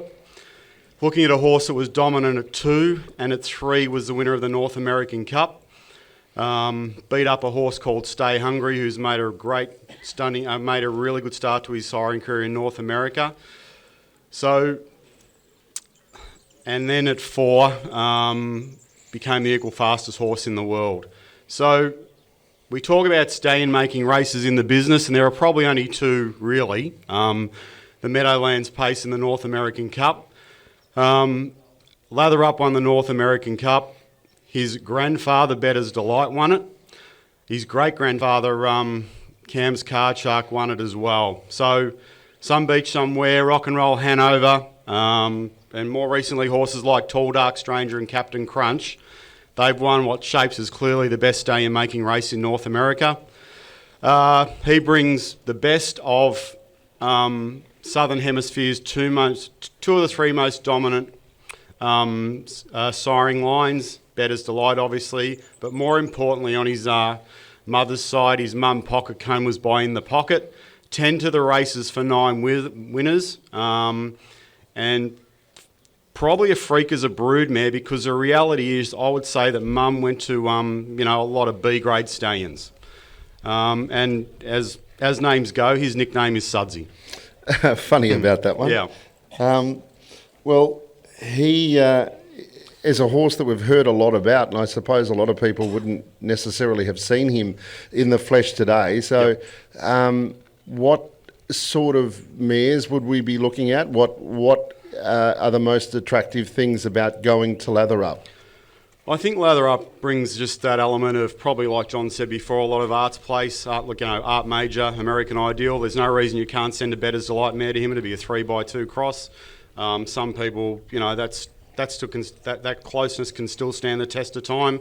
Looking at a horse that was dominant at 2, and at 3 was the winner of the North American Cup. Beat up a horse called Stay Hungry, who's made made a really good start to his siren career in North America. So, and then at 4, became the equal fastest horse in the world. So we talk about stallion making races in the business, and there are probably only 2 really. The Meadowlands Pace and the North American Cup. Lather Up won the North American Cup. His grandfather, Better's Delight, won it. His great-grandfather, Cam's Card Shark, won it as well. So Some Beach Somewhere, Rock and Roll Hanover, and more recently horses like Tall Dark Stranger and Captain Crunch. They've won what shapes as clearly the best stallion making race in North America. He brings the best of Southern Hemisphere's two of the 3 most dominant siring lines. Better's Delight, obviously, but more importantly, on his mother's side, his mum Pocket Comb was by In the Pocket. 10 to the races for 9 winners, and probably a freak as a brood mare, because the reality is, I would say that Mum went to a lot of B-grade stallions, and as names go, his nickname is Sudsy. Funny about that one. Yeah. Well, he is a horse that we've heard a lot about, and I suppose a lot of people wouldn't necessarily have seen him in the flesh today. So, what sort of mares would we be looking at? What are the most attractive things about going to Lather Up? I think Lather Up brings just that element of, probably like John said before, a lot of Art's Place, Art Major, American Ideal. There's no reason you can't send a Better's Delight mare to him. It'd be a 3x2 cross. Some people, that closeness can still stand the test of time.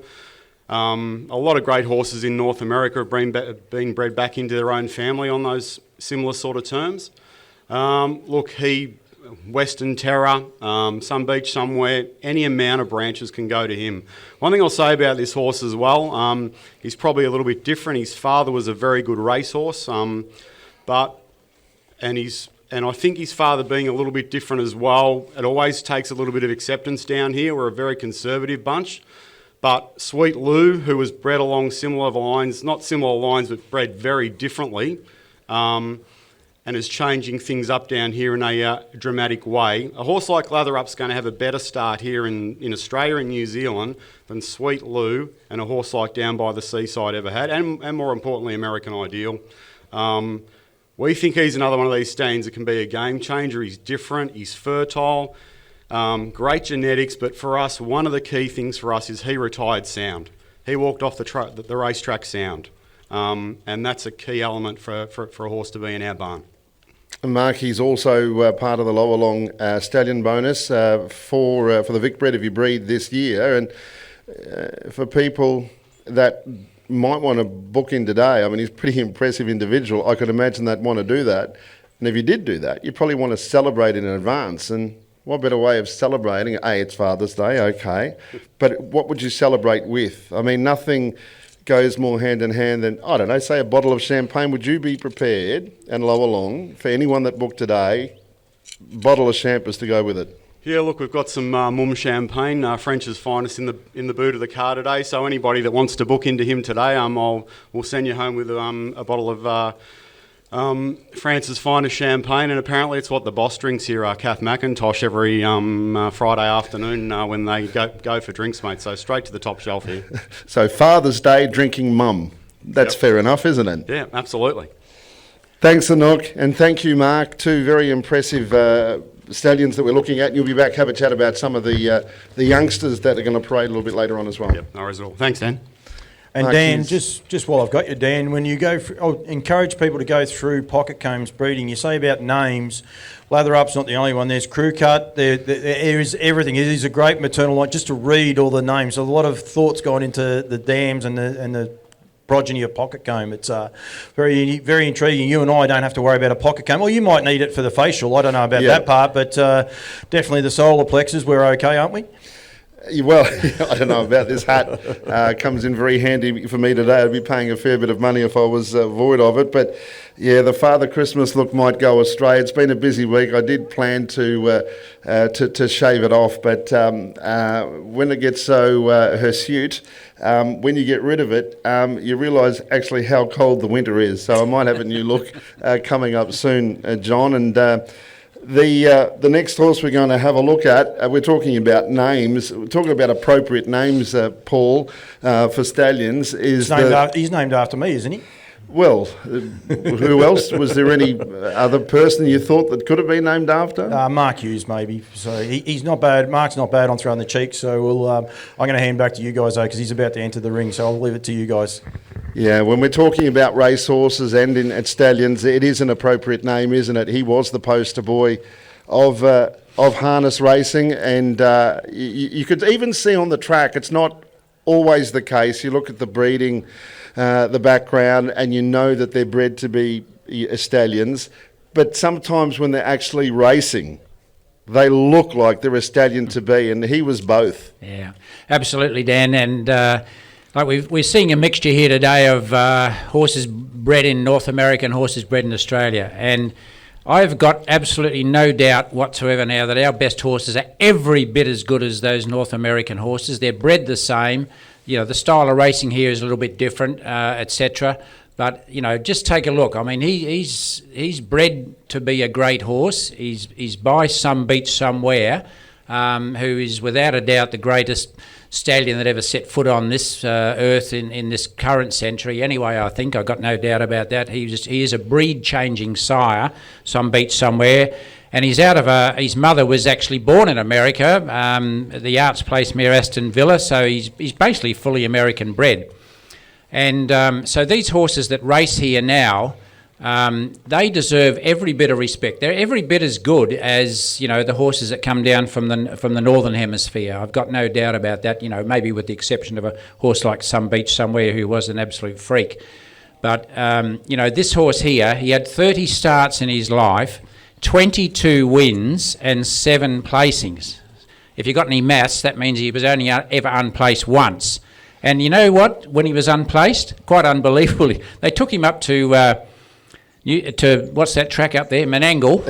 A lot of great horses in North America have been bred back into their own family on those similar sort of terms. Western Terror, Some Beach Somewhere, any amount of branches can go to him. One thing I'll say about this horse as well, he's probably a little bit different. His father was a very good racehorse, and I think his father being a little bit different as well, it always takes a little bit of acceptance down here. We're a very conservative bunch. But Sweet Lou, who was bred along similar lines, not similar lines, but bred very differently, and is changing things up down here in a dramatic way. A horse like Latherup's going to have a better start here in Australia and New Zealand than Sweet Lou and a horse like Down by the Seaside ever had, and more importantly, American Ideal. We think he's another one of these stallions that can be a game changer. He's different, he's fertile, great genetics, but for us, one of the key things for us is he retired sound. He walked off the racetrack sound, and that's a key element for a horse to be in our barn. Mark, he's also part of the Llowalong Stallion bonus for the Vic Bred if you breed this year. And for people that might want to book in today, I mean, he's a pretty impressive individual. I could imagine they'd want to do that. And if you did do that, you probably want to celebrate in advance. And what better way of celebrating? It's Father's Day, okay. But what would you celebrate with? I mean, nothing goes more hand in hand than, I don't know, say a bottle of champagne. Would you be prepared, and Llowalong, for anyone that booked today, bottle of champers to go with it? Yeah, look, we've got some Mum champagne, French's finest in the boot of the car today. So anybody that wants to book into him today, we'll send you home with a bottle of France's finest champagne, and apparently it's what the boss drinks here, Kath McIntosh, every Friday afternoon when they go for drinks, mate. So straight to the top shelf here. So Father's Day drinking mum. That's fair enough, isn't it? Yeah, absolutely. Thanks, Anouk, and thank you, Mark. Two very impressive stallions that we're looking at. You'll be back, have a chat about some of the youngsters that are going to parade a little bit later on as well. Yep, no worries at all. Thanks, Dan. And Mark, Dan, just while I've got you, Dan, when you go, I'll encourage people to go through Pocket Combs breeding. You say about names, Latherup's not the only one. There's Crew Cut. There is everything. It is a great maternal line. Just to read all the names, a lot of thought's gone into the dams and the progeny of Pocket Comb. It's very, very intriguing. You and I don't have to worry about a Pocket Comb. Well, you might need it for the facial. I don't know about that part, but definitely the solar plexus, we're okay, aren't we? Well, I don't know about this hat. Comes in very handy for me today. I'd be paying a fair bit of money if I was void of it. But yeah, the Father Christmas look might go astray. It's been a busy week. I did plan to shave it off, but when it gets so hirsute, when you get rid of it, you realise actually how cold the winter is. So I might have a new look coming up soon, John. And the next horse we're going to have a look at, we're talking about names, we're talking about appropriate names, Paul, for stallions. He's named after me, isn't he? Well, who else? Was there any other person you thought that could have been named after? Mark Hughes, maybe. So he's not bad. Mark's not bad on throwing the cheeks. So I'm going to hand back to you guys, though, because he's about to enter the ring. So I'll leave it to you guys. Yeah, when we're talking about racehorses and at stallions, it is an appropriate name, isn't it? He was the poster boy of harness racing, and you could even see on the track, it's not always the case. You look at the breeding, the background, and you know that they're bred to be stallions, but sometimes when they're actually racing, they look like they're a stallion to be, and he was both. Yeah, absolutely, Dan, and we're seeing a mixture here today of horses bred in North America and horses bred in Australia, and I've got absolutely no doubt whatsoever now that our best horses are every bit as good as those North American horses. They're bred the same. You know, the style of racing here is a little bit different, etc. But, you know, just take a look. I mean, he's bred to be a great horse. He's by some beach somewhere, who is without a doubt the greatest stallion that ever set foot on this earth in this current century. Anyway, I think I've got no doubt about that. He is a breed-changing sire, some beach somewhere. And he's out of his mother was actually born in America, the Arts Place near Aston Villa, so he's basically fully American bred. And so these horses that race here now, they deserve every bit of respect. They're every bit as good as, you know, the horses that come down from the Northern Hemisphere. I've got no doubt about that, you know, maybe with the exception of a horse like Some Beach Somewhere who was an absolute freak. But, you know, this horse here, he had 30 starts in his life, 22 wins and 7 placings. If you've got any maths, that means he was only ever unplaced once. And you know what? When he was unplaced, quite unbelievably, they took him up to what's that track up there, Menangle,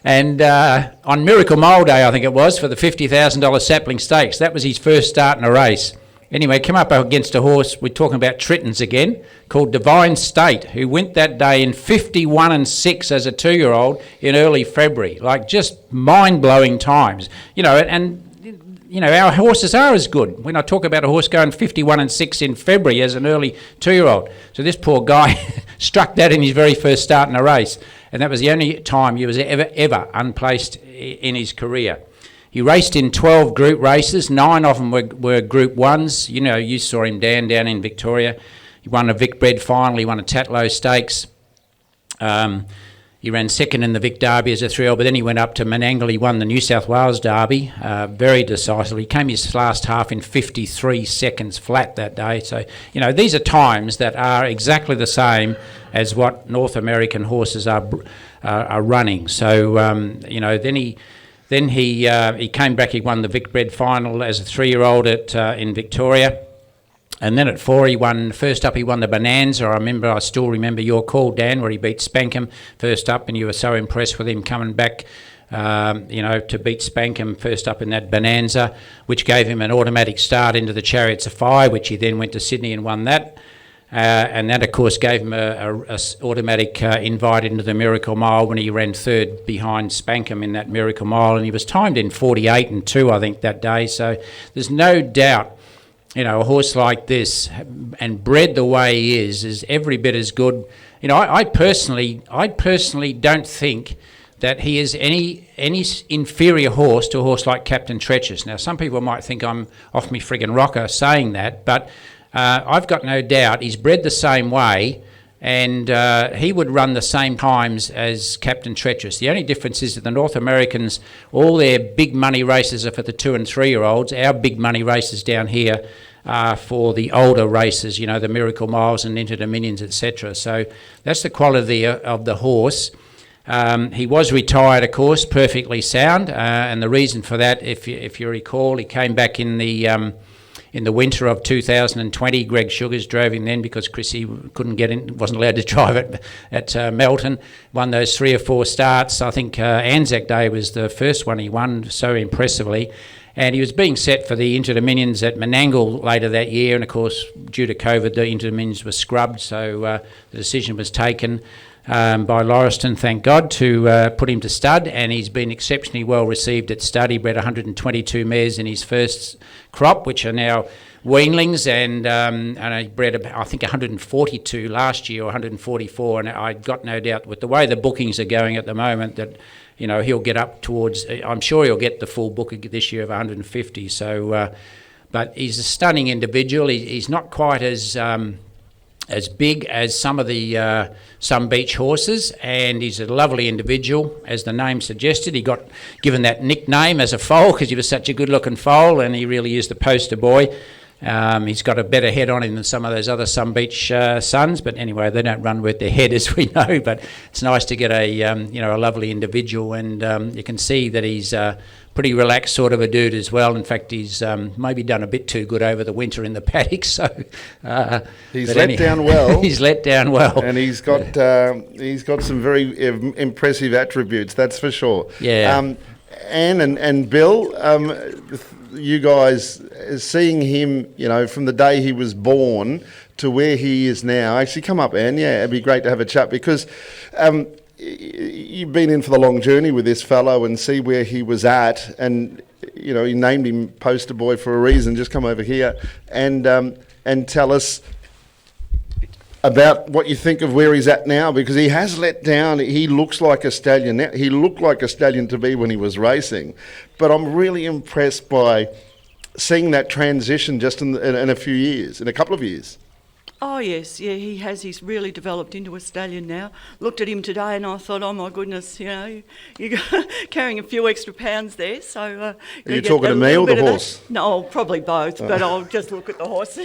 and on Miracle Mile Day, I think it was, for the $50,000 Sapling Stakes. That was his first start in a race. Anyway, come up against a horse, we're talking about Trittons again, called Divine State, who went that day in 51-6 as a 2-year-old in early February. Like, just mind-blowing times. Our horses are as good. When I talk about a horse going 51-6 in February as an early 2-year-old. So this poor guy struck that in his very first start in a race. And that was the only time he was ever unplaced in his career. He raced in 12 group races. 9 of them were Group 1s. You saw him down in Victoria. He won a Vic Bred final. He won a Tatlow Stakes. He ran second in the Vic Derby as a 3-year-old, but then he went up to Menangle. He won the New South Wales Derby very decisively. He came his last half in 53 seconds flat that day. So, these are times that are exactly the same as what North American horses are running. So, then he came back. He won the Vic Bred final as a 3-year-old in Victoria. And then at 4, he won the Bonanza. I still remember your call, Dan, where he beat Spankham first up, and you were so impressed with him coming back, to beat Spankham first up in that Bonanza, which gave him an automatic start into the Chariots of Fire, which he then went to Sydney and won that. And that, of course, gave him a automatic invite into the Miracle Mile when he ran 3rd behind Spankham in that Miracle Mile, and he was timed in 48-2, I think, that day. So there's no doubt, a horse like this, and bred the way he is every bit as good. I personally don't think that he is any inferior horse to a horse like Captain Treacherous. Now, some people might think I'm off me friggin' rocker saying that, but I've got no doubt he's bred the same way, and he would run the same times as Captain Treacherous. The only difference is that the North Americans, all their big money races are for the 2 and 3-year-olds. Our big money races down here are for the older races, the Miracle Miles and Into Dominions, etc. So that's the quality of the horse. He was retired, of course, perfectly sound, and the reason for that, if you recall, he came back in the winter of 2020. Greg Sugars drove him then because Chrissy couldn't get in, wasn't allowed to drive it at Melton. Won those 3 or 4 starts. I think Anzac Day was the first one he won so impressively. And he was being set for the Into Dominions at Menangle later that year. And of course, due to COVID, the Into Dominions were scrubbed. So the decision was taken by Lauriston, thank God, to put him to stud, and he's been exceptionally well received at stud. He bred 122 mares in his first crop, which are now weanlings, and I bred, I think, 142 last year, or 144, and I've got no doubt with the way the bookings are going at the moment that, he'll get up towards, I'm sure he'll get the full book this year of 150, so, but he's a stunning individual. He's not quite as big as some of the some beach horses, and he's a lovely individual, as the name suggested. He got given that nickname as a foal because he was such a good-looking foal, and he really is the poster boy. He's got a better head on him than some of those other Sun Beach sons, but anyway, they don't run with their head, as we know. But it's nice to get a lovely individual, and you can see that he's pretty relaxed sort of a dude as well. In fact, he's maybe done a bit too good over the winter in the paddock. So he's let down well. He's let down well, and he's got some very impressive attributes. That's for sure. Yeah. Anne and Bill, you guys, seeing him, from the day he was born to where he is now. Actually, come up, Anne. Yeah, it'd be great to have a chat because you've been in for the long journey with this fellow and see where he was at, and you named him poster boy for a reason. Just come over here and tell us about what you think of where he's at now, because he has let down. He looks like a stallion now. He looked like a stallion to me when he was racing, but I'm really impressed by seeing that transition just in a few years, in a couple of years. Oh yes, yeah, he has. He's really developed into a stallion now. Looked at him today and I thought, oh my goodness, you're carrying a few extra pounds there. So are you talking to me or the horse? No, probably both, but I'll just look at the horse.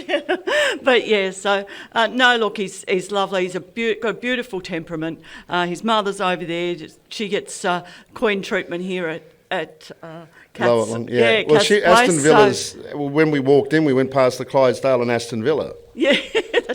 But yeah, so no, look, he's lovely. He's got a beautiful temperament. His mother's over there. She gets queen treatment here at Llowalong, yeah. Well, Aston Villa's. When we walked in, we went past the Clydesdale and Aston Villa. Yeah,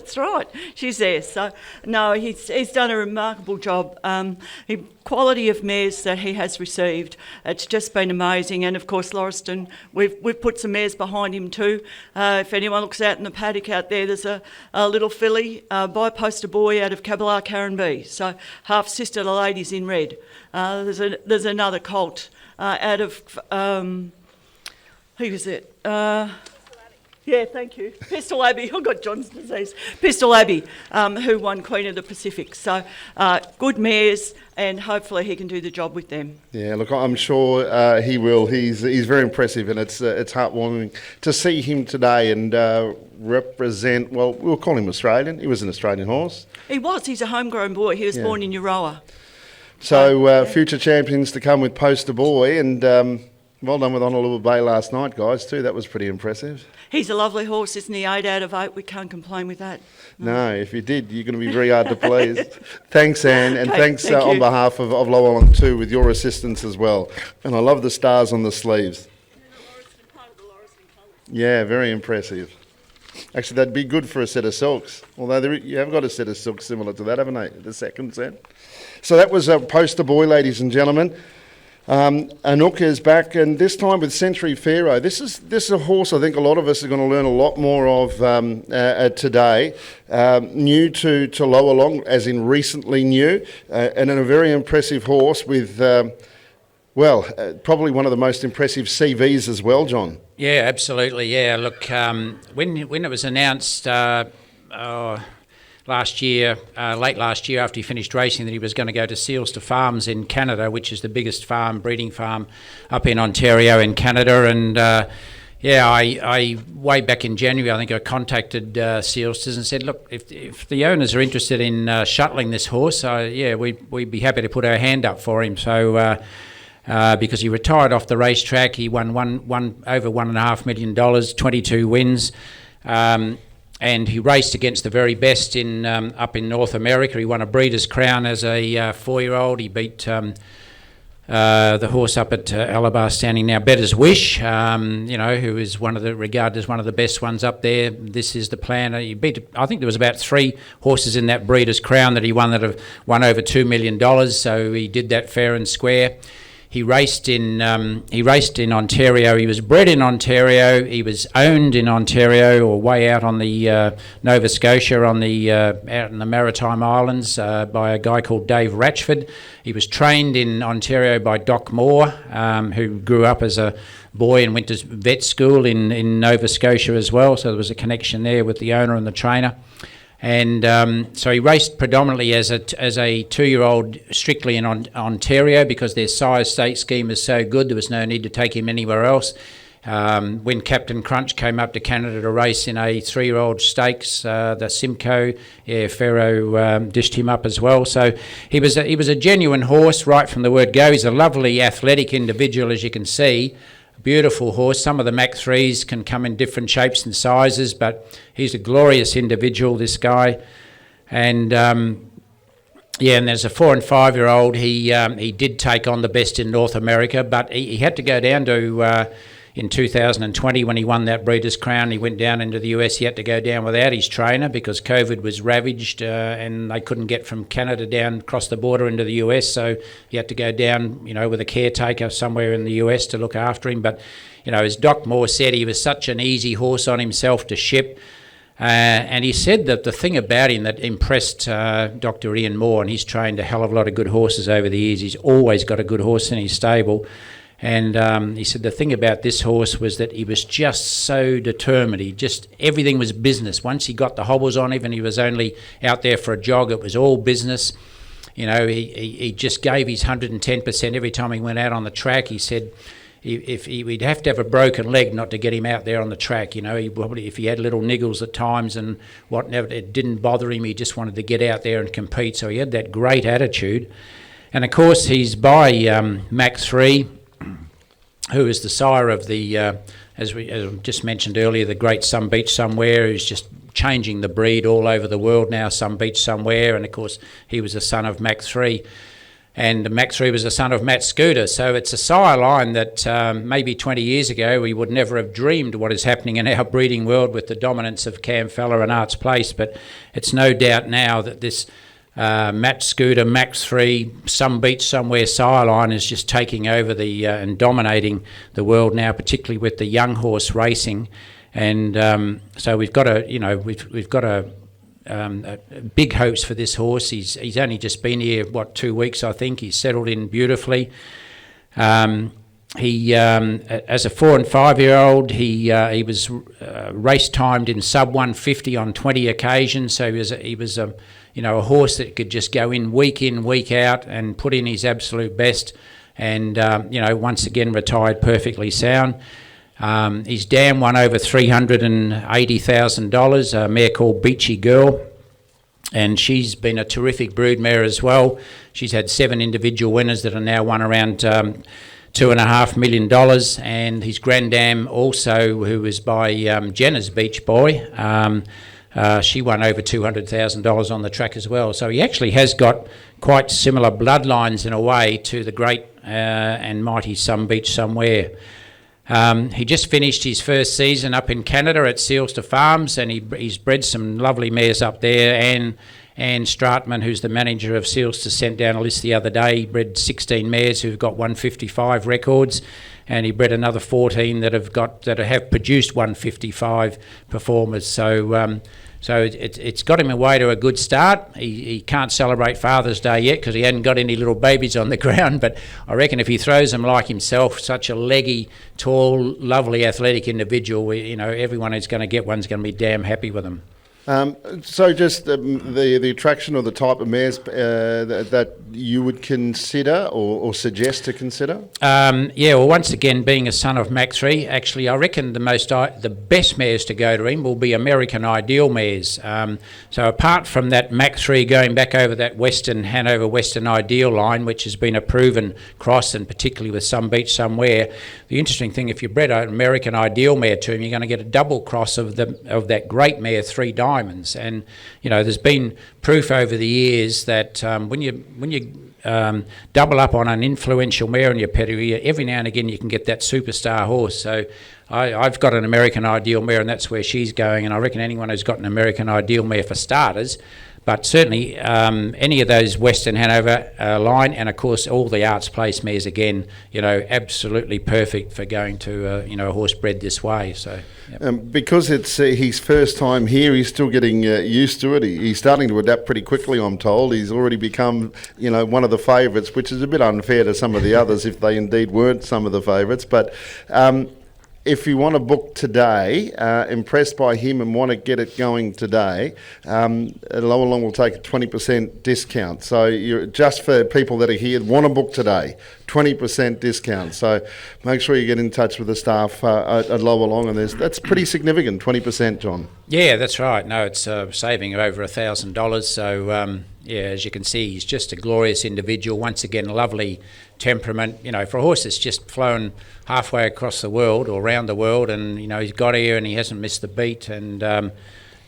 That's right. She's there. So, no, he's done a remarkable job. The quality of mares that he has received, it's just been amazing. And, of course, Lauriston, we've put some mares behind him too. If anyone looks out in the paddock out there, there's a little filly by Poster Boy out of Campbell Karen B. So, half-sister to Ladies in Red. There's another colt out of... who is it? Yeah, thank you. Pistol Abbey. I've got John's disease. Pistol Abbey, who won Queen of the Pacific. So good mares, and hopefully he can do the job with them. Yeah, look, I'm sure he will. He's very impressive, and it's heartwarming to see him today and represent. Well, we'll call him Australian. He was an Australian horse. He was. He's a homegrown boy. He was born in Euroa. So future champions to come with Poster Boy, and well done with Honolulu Bay last night, guys, too. That was pretty impressive. He's a lovely horse, isn't he? 8 out of 8. We can't complain with that. No, if you did, you're going to be very hard to please. Thanks, Anne, and Okay, thanks thank on you. behalf of Llowalong too, with your assistance as well. And I love the stars on the sleeves. Yeah, very impressive. Actually, that'd be good for a set of silks. Although you have got a set of silks similar to that, haven't they? The second set. So that was a Poster Boy, ladies and gentlemen. Anouk is back, and this time with Century Pharaoh. This is a horse I think a lot of us are going to learn a lot more of today. New to Llowalong, as in recently new, and a very impressive horse with, probably one of the most impressive CVs as well, John. Yeah, absolutely. Yeah, look, when it was announced last year, late last year, after he finished racing, that he was going to go to Seals to Farms in Canada, which is the biggest breeding farm up in Ontario in Canada. And I way back in January, I think I contacted Seals and said, look, if the owners are interested in shuttling this horse, we'd be happy to put our hand up for him. So because he retired off the racetrack, he won over $1.5 million, 22 wins. And he raced against the very best in up in North America. He won a Breeders' Crown as a 4-year-old. He beat the horse up at Alabar standing now, Better's Wish, who is regarded as one of the best ones up there. This is the plan. He beat, I think there was about 3 horses in that Breeders' Crown that he won that have won over $2 million. So he did that fair and square. He raced in Ontario. He was bred in Ontario. He was owned in Ontario, or way out on the Nova Scotia, on the out in the Maritime Islands, by a guy called Dave Ratchford. He was trained in Ontario by Doc Moore, who grew up as a boy and went to vet school in Nova Scotia as well. So there was a connection there with the owner and the trainer. And so he raced predominantly as a 2-year-old strictly in Ontario, because their sire state scheme is so good, there was no need to take him anywhere else. When Captain Crunch came up to Canada to race in a 3-year-old stakes, the Simcoe, Pharaoh dished him up as well. So he was a genuine horse right from the word go. He's a lovely athletic individual, as you can see. Beautiful horse. Some of the Mach 3s can come in different shapes and sizes, but he's a glorious individual, this guy. And and there's a 4- and 5-year-old. He did take on the best in North America, but he had to go down to in 2020 when he won that Breeders' Crown. He went down into the US. He had to go down without his trainer because COVID was ravaged and they couldn't get from Canada down across the border into the US. So he had to go down, with a caretaker somewhere in the US to look after him. But, as Doc Moore said, he was such an easy horse on himself to ship. And he said that the thing about him that impressed Dr. Ian Moore, and he's trained a hell of a lot of good horses over the years, he's always got a good horse in his stable. And he said the thing about this horse was that he was just so determined. Everything was business. Once he got the hobbles on him and he was only out there for a jog, it was all business. He just gave his 110% every time he went out on the track. He said we'd have to have a broken leg not to get him out there on the track. He probably, if he had little niggles at times and whatever, it didn't bother him. He just wanted to get out there and compete. So he had that great attitude. And of course, he's by Mach 3. Who is the sire of the, as I just mentioned earlier, the great Some Beach Somewhere, who's just changing the breed all over the world now, Some Beach Somewhere, and of course he was a son of Mach 3. And Mac 3 was the son of Matt Scooter. So it's a sire line that maybe 20 years ago we would never have dreamed what is happening in our breeding world with the dominance of Campbell and Arts Place. But it's no doubt now that this Matt Scooter, Mac 3, Some Beach Somewhere sire line is just taking over and dominating the world now, particularly with the young horse racing. And so we've got big hopes for this horse. He's only just been here 2 weeks, I think. He's settled in beautifully. He as a 4 and 5 year old, he was race timed in sub 150 on 20 occasions. So he was a horse that could just go in week out and put in his absolute best. And once again retired perfectly sound. His dam won over $380,000, a mare called Beachy Girl, and she's been a terrific broodmare as well. She's had 7 individual winners that are now won around $2.5 million, and his grandam also, who was by Jenna's Beach Boy, she won over $200,000 on the track as well. So he actually has got quite similar bloodlines in a way to the great and mighty Some Beach Somewhere. He just finished his first season up in Canada at Sealster Farms, and he's bred some lovely mares up there. Anne Stratman, who's the manager of Sealster, sent down a list the other day. He bred 16 mares who've got 155 records, and he bred another 14 that have produced 155 performers. So it's got him away to a good start. He can't celebrate Father's Day yet because he hadn't got any little babies on the ground, but I reckon if he throws them like himself, such a leggy, tall, lovely, athletic individual, everyone who's going to get one's going to be damn happy with him. So just the attraction or the type of mares that you would consider or suggest to consider? Well, once again, being a son of Mac 3, actually I reckon the best mares to go to him will be American Ideal mares. So apart from that Mac 3 going back over that Hanover Western Ideal line, which has been a proven cross, and particularly with Some Beach Somewhere, the interesting thing, if you bred an American Ideal mare to him, you're going to get a double cross of that great mare, 3 Diamonds. And there's been proof over the years that when you double up on an influential mare in your pedigree, every now and again you can get that superstar horse. So I've got an American Ideal mare, and that's where she's going. And I reckon anyone who's got an American Ideal mare for starters, but certainly any of those Western Hanover line, and of course all the Arts Place mares again, absolutely perfect for going to a horse bred this way. So because it's his first time here, he's still getting used to it. He's starting to adapt pretty quickly, I'm told. He's already become one of the favourites, which is a bit unfair to some of the others if they indeed weren't some of the favourites. But if you want to book today, impressed by him and want to get it going today, Llowalong will take a 20% discount. So you're just for people that are here, want to book today, 20% discount. So make sure you get in touch with the staff at Llowalong, and that's pretty significant, 20%, John. Yeah, that's right. No, it's saving of over $1,000. So as you can see, he's just a glorious individual. Once again, lovely temperament. For a horse that's just flown halfway across the world or around the world, and he's got here and he hasn't missed the beat, and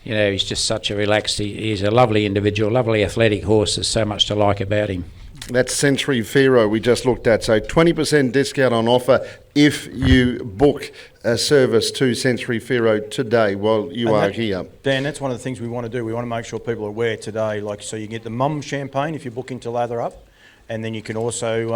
he's just such a relaxed. He's a lovely individual, lovely athletic horse. There's so much to like about him. That's Century Pharaoh we just looked at. So 20% discount on offer if you book a service to Century Pharaoh today while you are here. Dan, that's one of the things we want to do. We want to make sure people are aware today. So you get the mum champagne if you book into Lather Up, and then you can also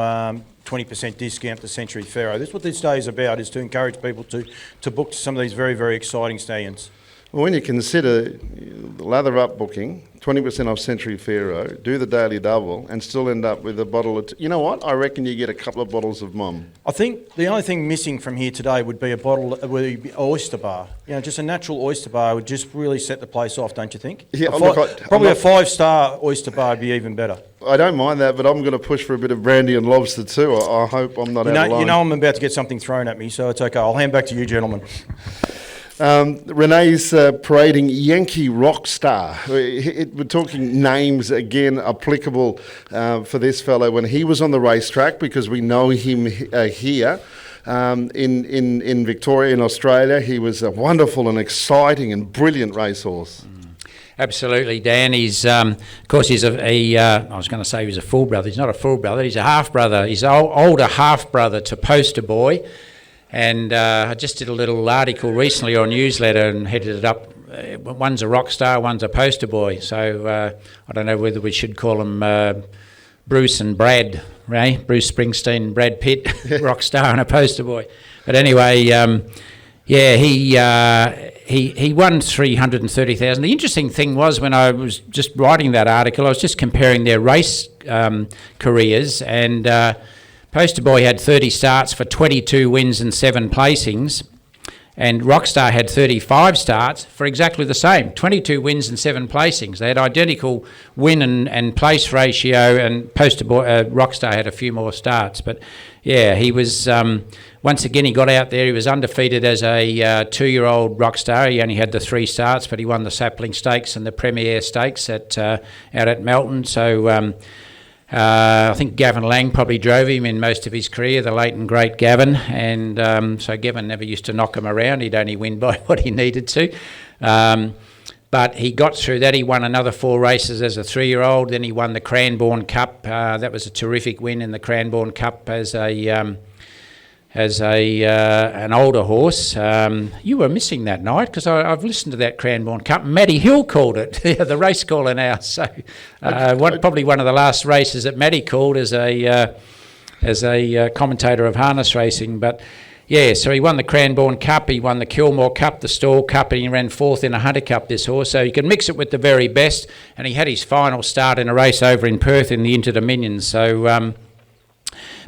20% discount to Century Pharaoh. That's what this day is about, is to encourage people to book some of these very, very exciting stallions. Well, when you consider the Lather Up booking, 20% off Century Pharaoh, do the daily double, and still end up with a bottle of... You know what? I reckon you get a couple of bottles of Mum. I think the only thing missing from here today would be oyster bar. Just a natural oyster bar would just really set the place off, don't you think? Yeah, probably a 5-star oyster bar would be even better. I don't mind that, but I'm going to push for a bit of brandy and lobster too. I hope I'm not out of line. I'm about to get something thrown at me, so it's okay. I'll hand back to you, gentlemen. Renee's parading Yankee rock star. We're talking names again applicable for this fellow when he was on the racetrack, because we know him here in Victoria, in Australia. He was a wonderful and exciting and brilliant racehorse. Absolutely, Dan. He's, of course, he's I was going to say he was a full brother. He's not a full brother. He's a half brother. He's an older half brother to Poster Boy. And I just did a little article recently on newsletter and headed it up. One's a rock star, one's a poster boy. So I don't know whether we should call them Bruce and Brad, right? Bruce Springsteen, Brad Pitt, rock star and a poster boy. But anyway, he won 330,000. The interesting thing was when I was just writing that article, I was just comparing their race careers, and Poster Boy had 30 starts for 22 wins and 7 placings, and Rockstar had 35 starts for exactly the same, 22 wins and 7 placings. They had identical win and place ratio, and Poster Boy, Rockstar had a few more starts. But yeah, he was, once again, he got out there. He was undefeated as a 2-year-old Rockstar. He only had the 3 starts, but he won the Sapling Stakes and the Premier Stakes out at Melton. So I think Gavin Lang probably drove him in most of his career, the late and great Gavin, and so Gavin never used to knock him around. He'd only win by what he needed to. But he got through that. He won another 4 races as a 3-year-old. Then he won the Cranbourne Cup. That was a terrific win in the Cranbourne Cup as an older horse. You were missing that night because I've listened to that Cranbourne Cup. Matty Hill called it, the race caller now. So probably one of the last races that Matty called as a commentator of harness racing. But yeah, so he won the Cranbourne Cup, he won the Kilmore Cup, the Stall Cup, and he ran 4th in a Hunter Cup, this horse. So you can mix it with the very best. And he had his final start in a race over in Perth in the Inter-Dominion. So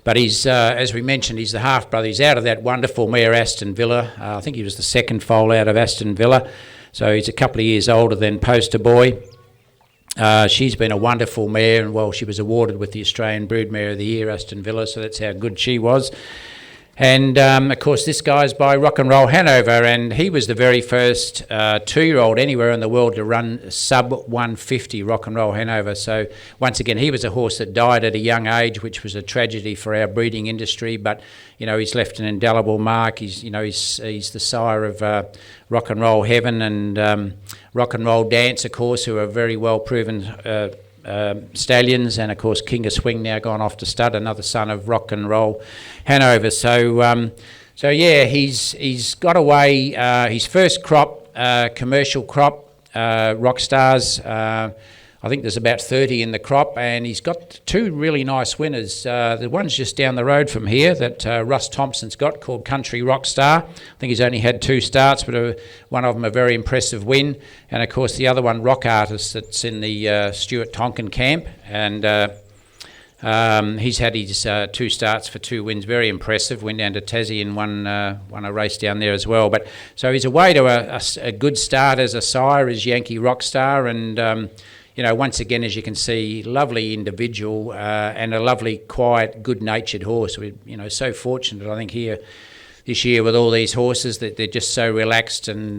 but he's, as we mentioned, he's the half-brother. He's out of that wonderful mare, Aston Villa. I think he was the second foal out of Aston Villa. So he's a couple of years older than Poster Boy. She's been a wonderful mare, and, well, she was awarded with the Australian Broodmare of the Year, Aston Villa, so that's how good she was. And, of course, this guy's by Rock and Roll Hanover, and he was the very first 2-year-old anywhere in the world to run sub-150 Rock and Roll Hanover. So, once again, he was a horse that died at a young age, which was a tragedy for our breeding industry, but, you know, he's left an indelible mark. He's the sire of Rock and Roll Heaven and Rock and Roll Dance, of course, who are very well-proven stallions, and of course King of Swing now gone off to stud, another son of Rock and Roll Hanover. So yeah, he's got away his first crop, commercial crop, Rock Stars. I think there's about 30 in the crop, and he's got 2 really nice winners. The one's just down the road from here that Russ Thompson's got, called Country Rock Star. I think he's only had 2 starts, but one of them a very impressive win. And of course the other one, Rock Artist, that's in the Stuart Tonkin camp, and he's had his 2 starts for 2 wins, very impressive. Went down to Tassie and won a race down there as well. But so he's away to a good start as a sire, as Yankee Rock Star, and you know, once again, as you can see, lovely individual and a lovely, quiet, good-natured horse. We're, you know, so fortunate, I think, here this year with all these horses that they're just so relaxed and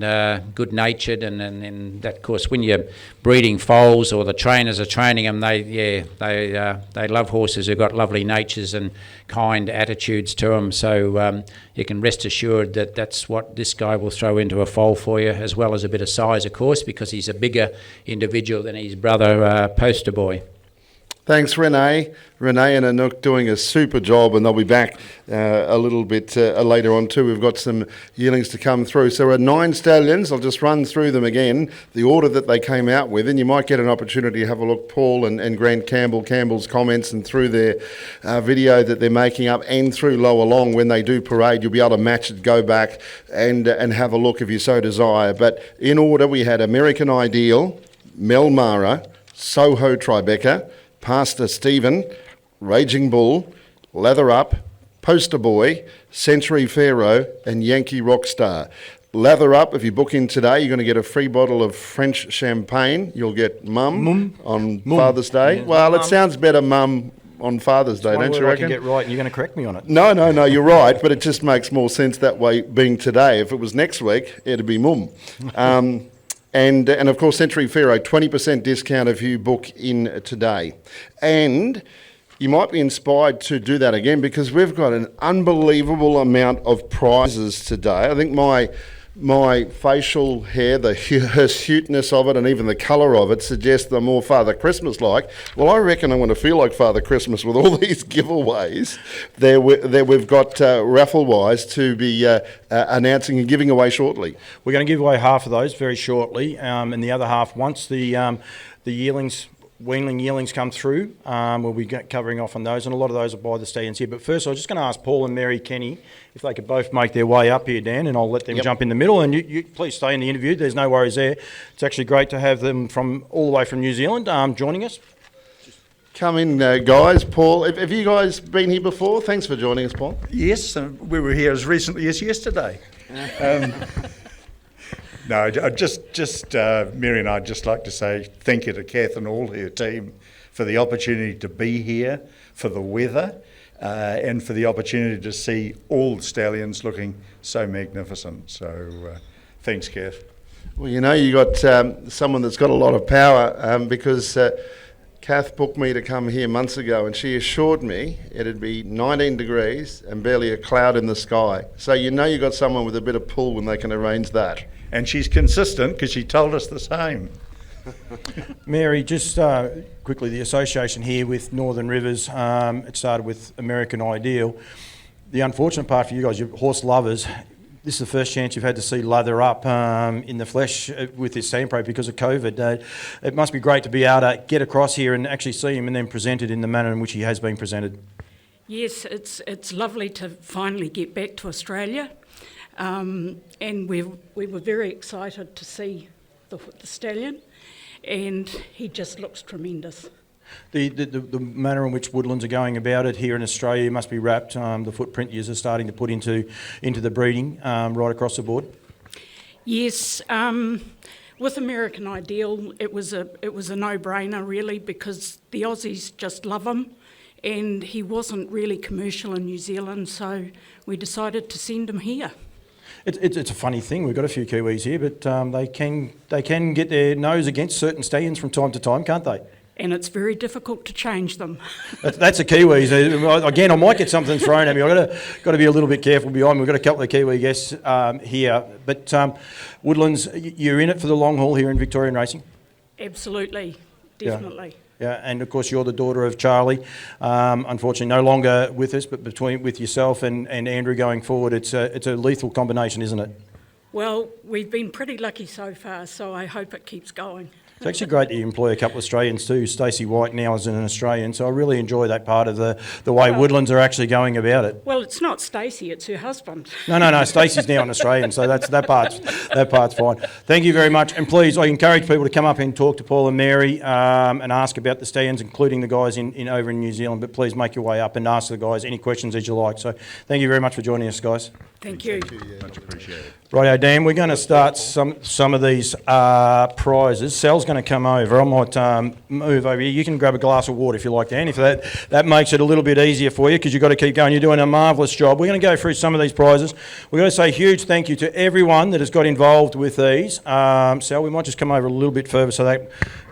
good-natured, and that, of course, when you're breeding foals or the trainers are training them, they love horses who've got lovely natures and kind attitudes to them. So you can rest assured that that's what this guy will throw into a foal for you, as well as a bit of size, of course, because he's a bigger individual than his brother Poster Boy. Thanks, Renee. Renee and Anouk doing a super job, and they'll be back a little bit later on too. We've got some yearlings to come through. So there are 9 stallions. I'll just run through them again, the order that they came out with, and you might get an opportunity to have a look, Paul and Grant Campbell's comments, and through their video that they're making up, and through Llowalong when they do parade. You'll be able to match it, go back and have a look if you so desire. But in order, we had American Ideal, Mel Mara, Soho Tribeca, Pastor Stephen, Raging Bull, Lather Up, Poster Boy, Century Pharaoh, and Yankee Rockstar. Lather Up, if you book in today, you're going to get a free bottle of French champagne. You'll get Mum on Father's Day. Yeah. Well, it sounds better, Mum, on Father's Day, don't you reckon? I can get right, and you're going to correct me on it. No, you're right, but it just makes more sense that way, being today. If it was next week, it'd be Mum. And of course, Century Pharaoh, 20% discount if you book in today. And you might be inspired to do that again, because we've got an unbelievable amount of prizes today. I think my my facial hair, the hirsuteness of it, and even the colour of it suggests I'm more Father Christmas-like. Well, I reckon I'm going to feel like Father Christmas with all these giveaways that we've got raffle-wise to be announcing and giving away shortly. We're going to give away half of those very shortly, and the other half once the yearlings. Weanling yearlings come through, we'll be covering off on those, and a lot of those are by the stallions here. But first, I was just going to ask Paul and Mary Kenny if they could both make their way up here, Dan, and I'll let them jump in the middle. And you please stay in the interview. There's no worries there. It's actually great to have them from all the way from New Zealand joining us. Come in, guys. Paul, have you guys been here before? Thanks for joining us, Paul. Yes, we were here as recently as yesterday. No, Mary and I'd just like to say thank you to Kath and all her team for the opportunity to be here, for the weather, and for the opportunity to see all the stallions looking so magnificent. So thanks, Kath. Well, you know, you got someone that's got a lot of power because Kath booked me to come here months ago, and she assured me it'd be 19 degrees and barely a cloud in the sky. So you know you got someone with a bit of pull when they can arrange that. And she's consistent because she told us the same. Mary, just quickly, the association here with Northern Rivers, it started with American Ideal. The unfortunate part for you guys, you're horse lovers, this is the first chance you've had to see lather up in the flesh with this Sandpro because of COVID. It must be great to be able to get across here and actually see him and then present it in the manner in which he has been presented. Yes, it's lovely to finally get back to Australia. And we were very excited to see the stallion, and he just looks tremendous. The manner in which Woodlands are going about it here in Australia must be wrapped. The footprint you are starting to put into the breeding right across the board. Yes, with American Ideal, it was a no-brainer really because the Aussies just love him, and he wasn't really commercial in New Zealand, so we decided to send him here. It's a funny thing. We've got a few Kiwis here, but they can get their nose against certain stallions from time to time, can't they? And it's very difficult to change them. That's the Kiwis. Again, I might get something thrown at me. I've got to be a little bit careful behind me. We've got a couple of Kiwi guests here. But Woodlands, you're in it for the long haul here in Victorian racing? Absolutely, definitely. Yeah, and of course you're the daughter of Charlie, unfortunately no longer with us, but with yourself and Andrew going forward, it's a lethal combination, isn't it? Well, we've been pretty lucky so far, so I hope it keeps going. It's actually great that you employ a couple of Australians too. Stacey White now is an Australian, so I really enjoy that part of the way Woodlands are actually going about it. Well, it's not Stacey, it's her husband. No, Stacey's now an Australian, so that part's fine. Thank you very much, and please, I encourage people to come up and talk to Paul and Mary and ask about the stallions, including the guys over in New Zealand, but please make your way up and ask the guys any questions as you like. So thank you very much for joining us, guys. Thank you. Much appreciated. Rightio, Dan, we're going to start some of these prizes. Sal's going to come over. I might move over here. You can grab a glass of water if you like, Dan, if that makes it a little bit easier for you because you've got to keep going. You're doing a marvellous job. We're going to go through some of these prizes. We're going to say a huge thank you to everyone that has got involved with these. Sal, we might just come over a little bit further so that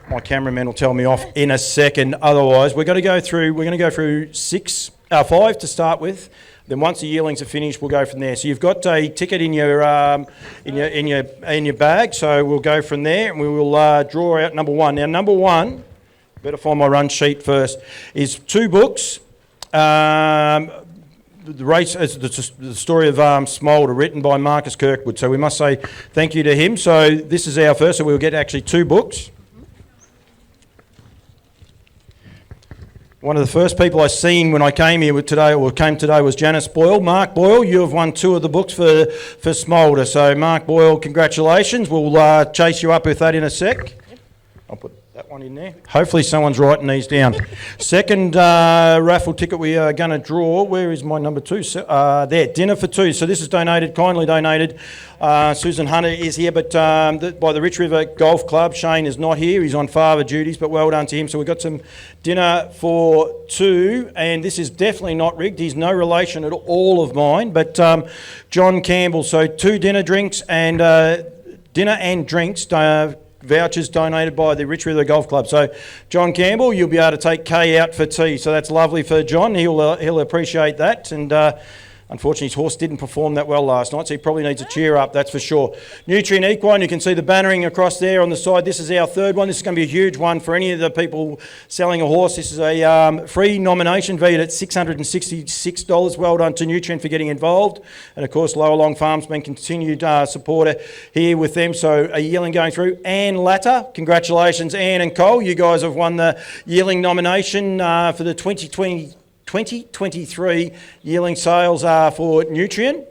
my cameraman will tell me off in a second. Otherwise, we're going to go through 5 to start with. Then once the yearlings are finished, we'll go from there. So you've got a ticket in your bag. So we'll go from there, and we will draw out number one. Now, number one, better find my run sheet first, is 2 books. The race is the story of Smolder, written by Marcus Kirkwood. So we must say thank you to him. So this is our first. So we'll get actually 2 books. One of the first people I seen when I came here today was Janice Boyle. Mark Boyle, you have won 2 of the books for Smolder. So Mark Boyle, congratulations. We'll chase you up with that in a sec. I'll put that one in there. Hopefully someone's writing these down. Second raffle ticket we are going to draw. Where is my number 2? There, dinner for 2. So this is kindly donated. Susan Hunter is here, but by the Rich River Golf Club. Shane is not here. He's on father duties, but well done to him. So we've got some dinner for 2, and this is definitely not rigged. He's no relation at all of mine, but John Campbell. So 2 dinner drinks and dinner and drinks. Vouchers donated by the Rich River Golf Club. So, John Campbell, you'll be able to take Kay out for tea. So that's lovely for John. He'll appreciate that. And Unfortunately, his horse didn't perform that well last night, so he probably needs a cheer up, that's for sure. Nutrien Equine, you can see the bannering across there on the side. This is our third one. This is going to be a huge one for any of the people selling a horse. This is a free nomination valued at $666. Well done to Nutrien for getting involved. And of course, Llowalong Farm's been continued supporter here with them. So a yearling going through. Anne Latter, congratulations, Anne and Cole. You guys have won the yearling nomination for the 2023 yearling sales for Nutrien.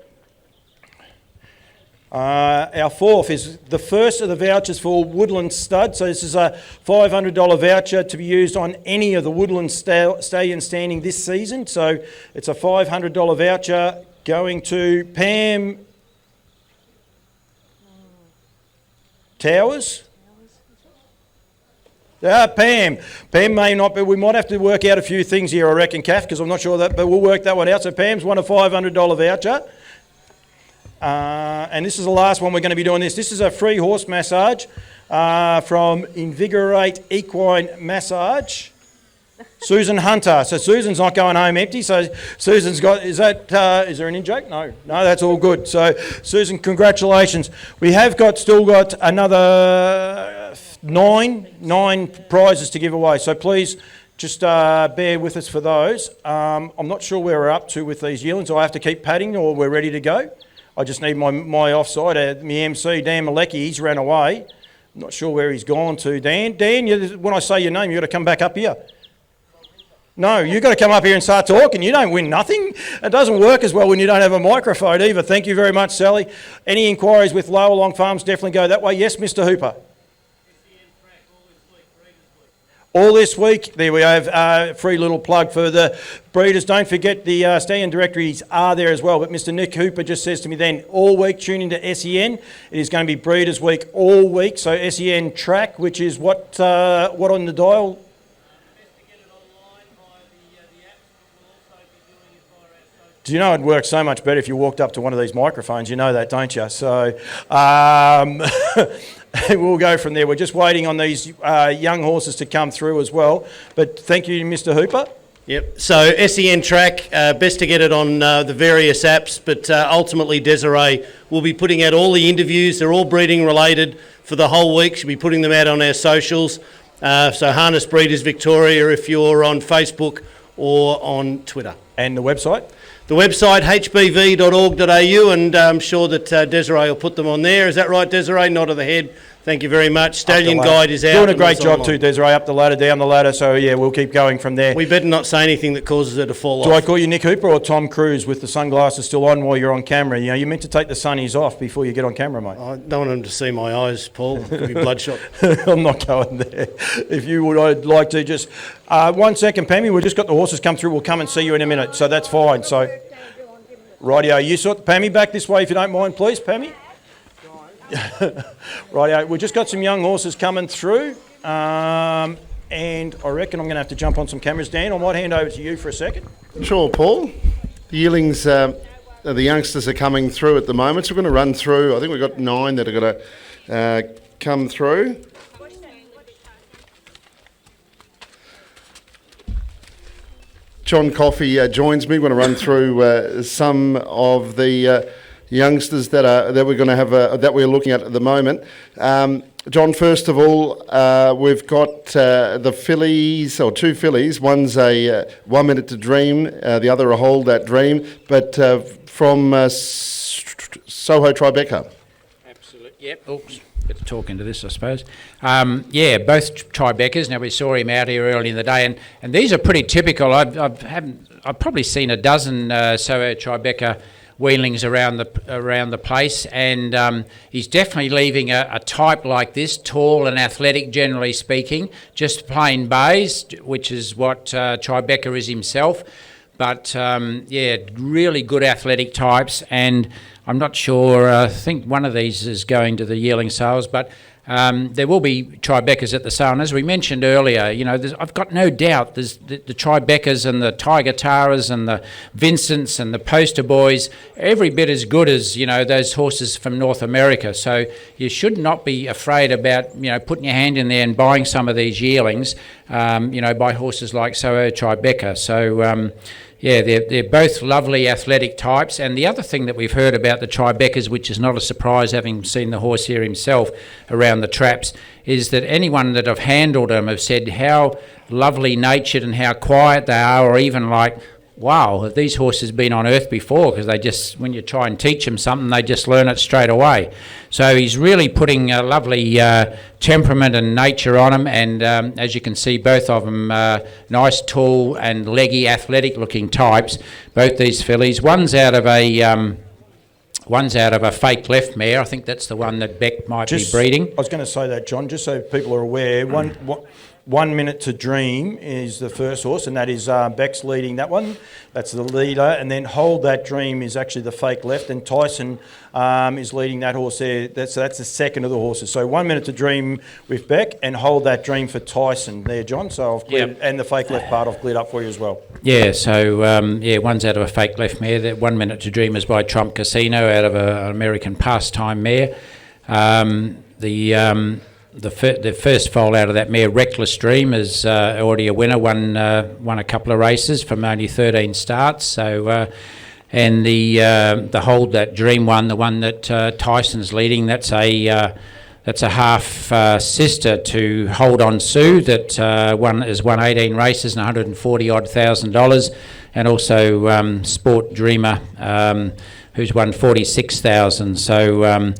Our fourth is the first of the vouchers for Woodland Stud. So this is a $500 voucher to be used on any of the Woodland stallions standing this season. So it's a $500 voucher going to Pam Towers. Pam may not, but we might have to work out a few things here, I reckon, Kath, because I'm not sure that, but we'll work that one out. So Pam's won a $500 voucher. And this is the last one we're going to be doing this. This is a free horse massage from Invigorate Equine Massage. Susan Hunter. So Susan's not going home empty. So Susan's got, is there an in-joke? No, that's all good. So Susan, congratulations. We have still got another nine prizes to give away. So please just bear with us for those. I'm not sure where we're up to with these yearlings. Do I have to keep padding or we're ready to go? I just need my offside, my MC, Dan Malecki, he's ran away. I'm not sure where he's gone to. Dan, when I say your name, you've got to come back up here. No, you've got to come up here and start talking. You don't win nothing. It doesn't work as well when you don't have a microphone either. Thank you very much, Sally. Any inquiries with Llowalong Farms, definitely go that way. Yes, Mr. Hooper. All this week, there we have a free little plug for the breeders. Don't forget the Stallion directories are there as well. But Mr. Nick Hooper just says to me then, all week tune into SEN. It is going to be Breeders Week all week. So SEN track, which is what on the dial? Do you know it works so much better if you walked up to one of these microphones? You know that, don't you? So we'll go from there. We're just waiting on these young horses to come through as well. But thank you, Mr. Hooper. Yep. So SEN track, best to get it on the various apps. But ultimately, Desiree will be putting out all the interviews. They're all breeding related for the whole week. She'll be putting them out on our socials. So Harness Breeders Victoria if you're on Facebook or on Twitter. And the website? The website, hbv.org.au, and I'm sure that Desiree will put them on there. Is that right, Desiree? Nod of the head. Thank you very much. Stallion Guide is out. Doing a great job too, Desiree, up the ladder, down the ladder, so yeah, we'll keep going from there. We better not say anything that causes her to fall off. Do I call you Nick Hooper or Tom Cruise with the sunglasses still on while you're on camera? You know, you're meant to take the sunnies off before you get on camera, mate. I don't want them to see my eyes, Paul. It could be bloodshot. I'm not going there. If you would, I'd like to just... 1 second, Pammy, we've just got the horses come through. We'll come and see you in a minute, so that's fine. So, rightio, you sort Pammy back this way if you don't mind, please, Pammy. Rightio, we've just got some young horses coming through, and I reckon I'm going to have to jump on some cameras. Dan, I might hand over to you for a second. Sure, Paul. The yearlings, the youngsters are coming through at the moment, so we're going to run through. I think we've got 9 that are going to come through. John Coffey joins me. We're going to run through some of the youngsters that we're going to have that we're looking at the moment. John, first of all, we've got the fillies, or 2 fillies. One's a 1 Minute to Dream, the other a Hold That Dream, but from Soho Tribeca. Absolutely. Yep. Oops. Get to talk into this, I suppose. Yeah, both Tribecas. Now we saw him out here early in the day, and these are pretty typical. I've probably seen a dozen Soho Tribeca wheelings around the place, and he's definitely leaving a type like this, tall and athletic, generally speaking. Just plain bays, which is what Tribeca is himself. But yeah, really good athletic types, and I'm not sure, I think one of these is going to the yearling sales, but there will be Tribecas at the sale. And as we mentioned earlier, you know, I've got no doubt there's the Tribecas and the Tiger Taras and the Vincents and the Poster Boys, every bit as good as, you know, those horses from North America. So you should not be afraid about, you know, putting your hand in there and buying some of these yearlings. by horses like Soho Tribeca. So, they're both lovely athletic types. And the other thing that we've heard about the Tribecas, which is not a surprise having seen the horse here himself around the traps, is that anyone that have handled them have said how lovely natured and how quiet they are, or even like, wow, have these horses been on earth before? Because they just, when you try and teach them something, they just learn it straight away. So he's really putting a lovely temperament and nature on them, and as you can see, both of them nice, tall and leggy, athletic-looking types. Both these fillies. One's out of a fake left mare. I think that's the one that Beck might be breeding. I was going to say that, John, just so people are aware. 1 Minute to Dream is the first horse, and that is Beck's leading that one. That's the leader. And then Hold That Dream is actually the fake left, and Tyson is leading that horse there. That's the second of the horses. So 1 Minute to Dream with Beck, and Hold That Dream for Tyson there, John. So I've cleared, and the fake left part I've cleared up for you as well. Yeah, so one's out of a fake left mare. That 1 Minute to Dream is by Trump Casino out of an American pastime mare. The first foal out of that mare, Reckless Dream, is already a winner. Won a couple of races from only 13 starts. So, and the Hold That Dream one, the one that Tyson's leading, that's a half sister to Hold On Sue that has won 18 races and $140,000, and also Sport Dreamer, who's won 46,000. So,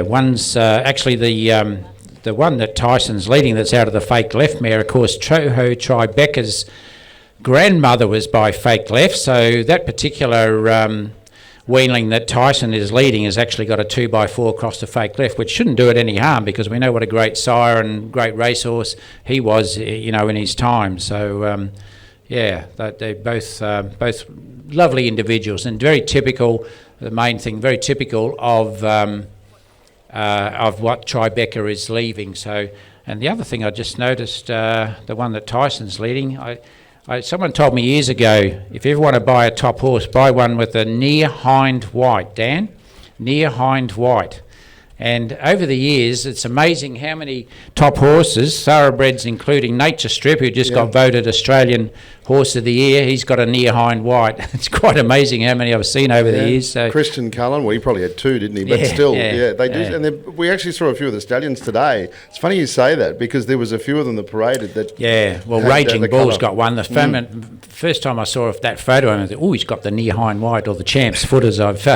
one's actually the one that Tyson's leading that's out of the fake left mare. Of course, Soho Tribeca's grandmother was by fake left, so that particular weanling that Tyson is leading has actually got a 2x4 across the fake left, which shouldn't do it any harm because we know what a great sire and great racehorse he was, in his time. So, they're both lovely individuals and very typical. The main thing, very typical of what Tribeca is leaving. So, and the other thing I just noticed, the one that Tyson's leading, someone told me years ago, if you ever want to buy a top horse, buy one with a near hind white, Dan, near hind white. And over the years, it's amazing how many top horses, thoroughbreds including Nature Strip, who just got voted Australian Horse of the Year, he's got a near hind white. It's quite amazing how many I've seen over the years. So. Christian Cullen, well, he probably had two, didn't he? But still, they do. And we actually saw a few of the stallions today. It's funny you say that because there was a few of them that paraded that. Yeah, well, Raging Bull's got one. The first time I saw that photo, I thought, he's got the near hind white, or the champ's foot as I've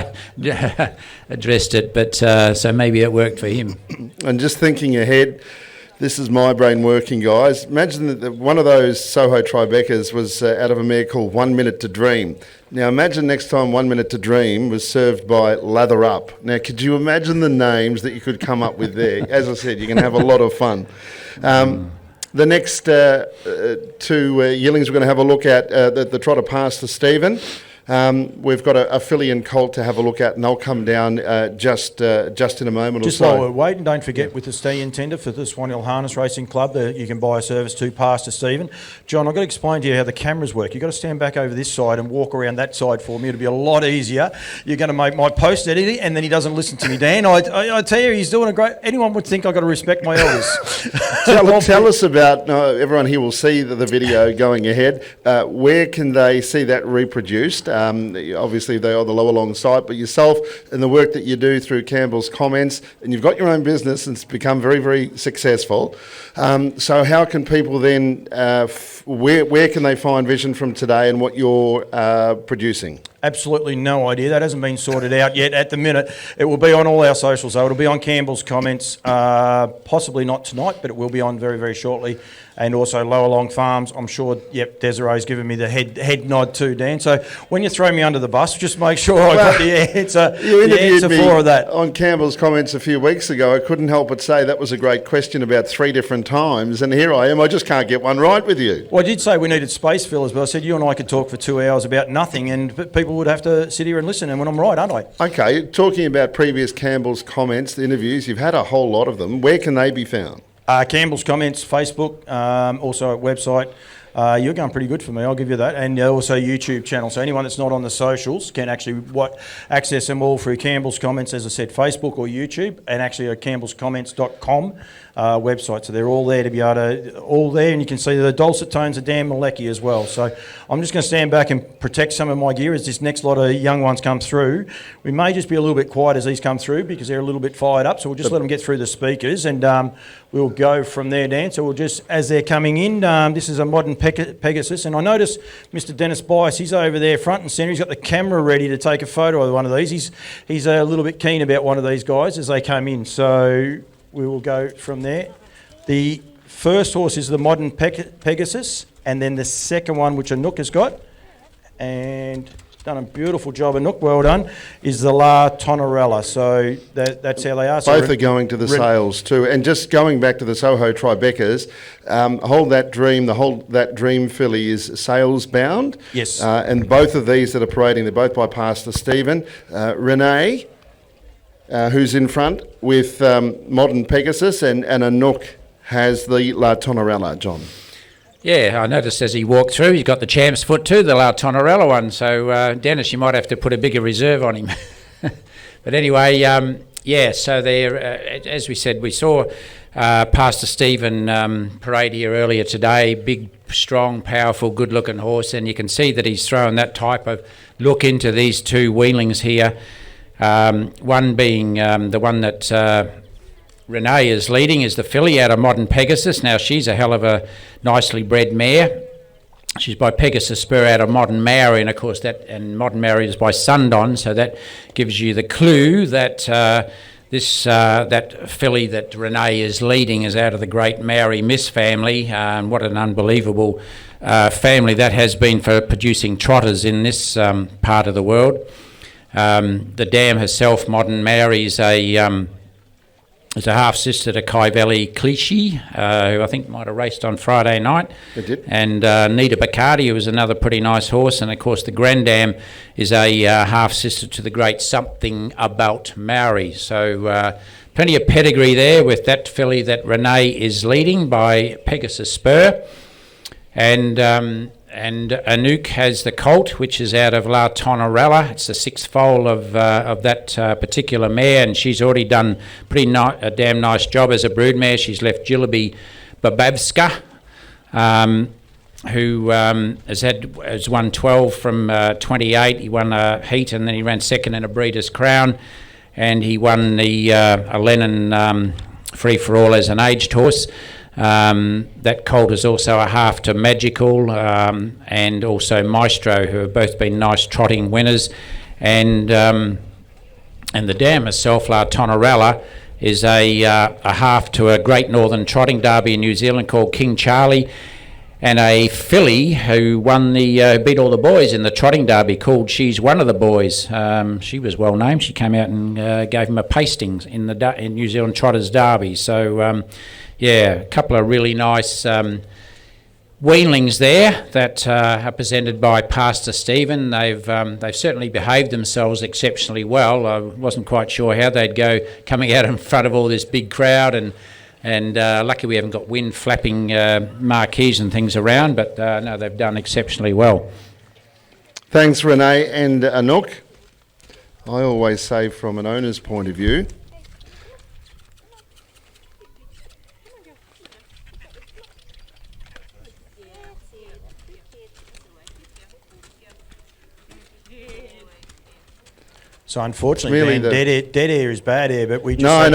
addressed it. But so maybe it worked for him. And just thinking ahead, this is my brain working, guys. Imagine that one of those Soho Tribecas was out of a mare called 1 Minute to Dream. Now imagine next time 1 Minute to Dream was served by Lather Up. Now could you imagine the names that you could come up with there? As I said, you can have a lot of fun. The next two yearlings we're going to have a look at, the trotter pass to Stephen. We've got a filly and colt to have a look at, and they'll come down just in a moment just or so. Just while we're waiting, don't forget with the Stallion tender for the Swan Hill Harness Racing Club, you can buy a service to pass to Stephen. John, I've got to explain to you how the cameras work. You've got to stand back over this side and walk around that side for me. It'll be a lot easier. You're going to make my post editing, and then he doesn't listen to me, Dan. I tell you, he's doing a great... Anyone would think I've got to respect my elders. Tell us about... everyone here will see the video going ahead. Where can they see that reproduced? Obviously they are the Llowalong site, but yourself and the work that you do through Campbell's Comments, and you've got your own business and it's become very, very successful. So how can people then, where can they find vision from today and what you're producing? Absolutely no idea. That hasn't been sorted out yet at the minute. It will be on all our socials, though. It'll be on Campbell's Comments, possibly not tonight, but it will be on very, very shortly. And also Llowalong Farms. I'm sure, Desiree's given me the head nod too, Dan. So when you throw me under the bus, just make sure I got the answer. You interviewed me for that. on Campbell's Comments a few weeks ago. I couldn't help but say that was a great question about 3 different times, and here I am. I just can't get one right with you. Well, I did say we needed space fillers, but I said you and I could talk for 2 hours about nothing, and people would have to sit here and listen, and when I'm right, aren't I? Okay, talking about previous Campbell's Comments, the interviews, you've had a whole lot of them. Where can they be found? Campbell's Comments, Facebook, also at website, You're going pretty good for me, I'll give you that. And also YouTube channel. So anyone that's not on the socials can actually access them all through Campbell's Comments, as I said, Facebook or YouTube, and actually a campbellscomments.com website. So they're all there to be able to, all there, and you can see the dulcet tones of Dan Malecki as well. So I'm just going to stand back and protect some of my gear as this next lot of young ones come through. We may just be a little bit quiet as these come through because they're a little bit fired up, so we'll just let them get through the speakers, and we'll go from there, Dan. So we'll just, as they're coming in, this is a modern Pegasus, and I notice Mr. Dennis Bice, he's over there front and centre. He's got the camera ready to take a photo of one of these. He's a little bit keen about one of these guys as they come in, so we will go from there. The first horse is the modern Pegasus, and then the second one, which Anouk has got, and done a beautiful job, Anouk, well done, is the La Tonorella. So that's how they are. So both are going to the sales too. And just going back to the Soho Tribecas, Hold That Dream, that Dream filly is sales bound. Yes. And both of these that are parading, they're both by Pastor Stephen. Renee, who's in front with Modern Pegasus, and Anouk has the La Tonorella, John. Yeah, I noticed as he walked through, he's got the champ's foot too, the La Tonorella one. So, Dennis, you might have to put a bigger reserve on him. But anyway, so there, as we said, we saw Pastor Stephen parade here earlier today. Big, strong, powerful, good-looking horse, and you can see that he's thrown that type of look into these two weanlings here. One being the one that Renee is leading is the filly out of Modern Pegasus. Now she's a hell of a nicely bred mare. She's by Pegasus Spur out of Modern Mara, and of course and Modern Mara is by Sundon, so that gives you the clue that that filly that Renee is leading is out of the great Maori Miss family. What an unbelievable family that has been for producing trotters in this part of the world. The dam herself, Modern Mary, is a half-sister to Kai Valley Clichy, who I think might have raced on Friday night. It did. And Nita Bacardi, who was another pretty nice horse. And, of course, the Grandam is a half-sister to the great Something About Maori. So plenty of pedigree there with that filly that Renee is leading by Pegasus Spur. And Anouk has the colt, which is out of La Tonorella. It's the sixth foal of that particular mare, and she's already done a damn nice job as a broodmare. She's left Jillaby Bababska, who has won 12 from 28. He won a heat, and then he ran second in a Breeders' Crown, and he won the a Lennon Free for All as an aged horse. That colt is also a half to Magical and also Maestro, who have both been nice trotting winners, and the dam herself, La Tonorella, is a half to a Great Northern Trotting Derby in New Zealand called King Charlie, and a filly who won beat all the boys in the Trotting Derby called She's One of the Boys. She was well named. She came out and gave him a pastings in New Zealand Trotters Derby. So. A couple of really nice weanlings there that are presented by Pastor Stephen. They've certainly behaved themselves exceptionally well. I wasn't quite sure how they'd go coming out in front of all this big crowd, and lucky we haven't got wind flapping marquees and things around, but no, they've done exceptionally well. Thanks, Renee and Anouk. I always say from an owner's point of view, so unfortunately, really dead air is bad air, but we just... I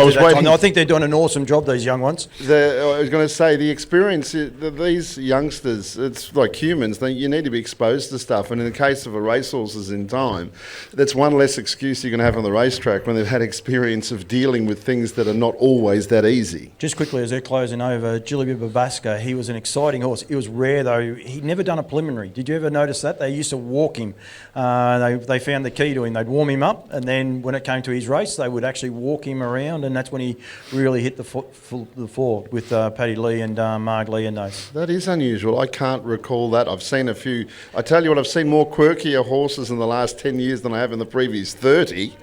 was waiting. I think they're doing an awesome job, these young ones. I was going to say, the experience, these youngsters, it's like humans, you need to be exposed to stuff, and in the case of a racehorses in time, that's one less excuse you're going to have on the racetrack when they've had experience of dealing with things that are not always that easy. Just quickly, as they're closing over, Jillaby Babaska, he was an exciting horse. It was rare, though. He'd never done a preliminary. Did you ever notice that? They used to walk him. They found the key to him. They'd warm him up, and then when it came to his race, they would actually walk him around, and that's when he really hit the floor with Paddy Lee and Marg Lee and those. That is unusual. I can't recall that. I've seen a few. I tell you what, I've seen more quirkier horses in the last 10 years than I have in the previous 30.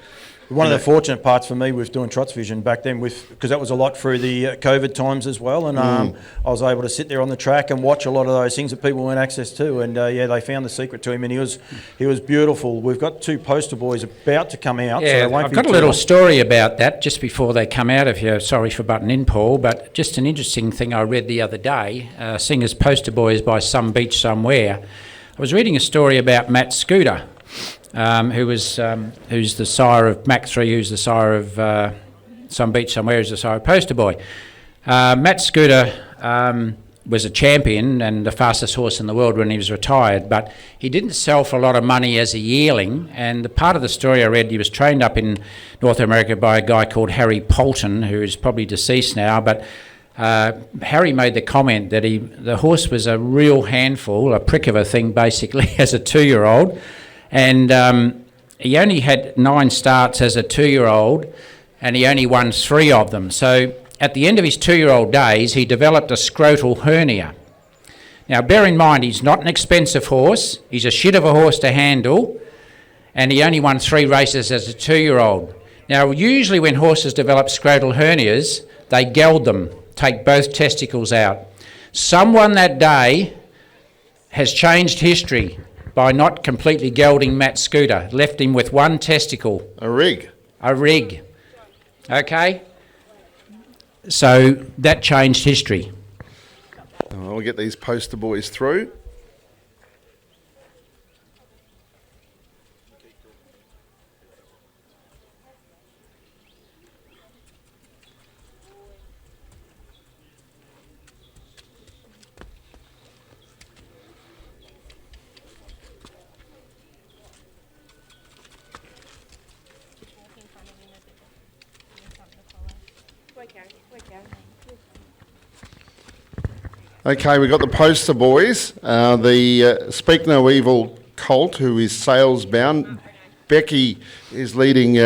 One of the fortunate parts for me with doing Trots Vision back then, because that was a lot through the COVID times as well, and I was able to sit there on the track and watch a lot of those things that people weren't access to, and they found the secret to him, and he was beautiful. We've got 2 poster boys about to come out. Yeah, so I've got a little story about that just before they come out of here. Sorry for butting in, Paul, but just an interesting thing I read the other day, seeing as poster boys by some beach somewhere. I was reading a story about Matt Scooter, who's the sire of Mach 3, who's the sire of Some Beach Somewhere, who's the sire of Poster Boy. Matt Scooter was a champion and the fastest horse in the world when he was retired, but he didn't sell for a lot of money as a yearling, and the part of the story I read, he was trained up in North America by a guy called Harry Poulton, who is probably deceased now, but Harry made the comment that the horse was a real handful, a prick of a thing basically, as a 2-year-old. And he only had 9 starts as a 2-year-old, and he only won 3 of them. So at the end of his 2-year-old days, he developed a scrotal hernia. Now, bear in mind, he's not an expensive horse. He's a shit of a horse to handle, and he only won 3 races as a 2-year-old. Now, usually when horses develop scrotal hernias, they geld them, take both testicles out. Someone that day has changed history by not completely gelding Matt Scooter, left him with 1 testicle. A rig. Okay? So that changed history. We'll get these poster boys through. Okay, we've got the poster boys. The Speak No Evil colt, who is sales bound. Becky is leading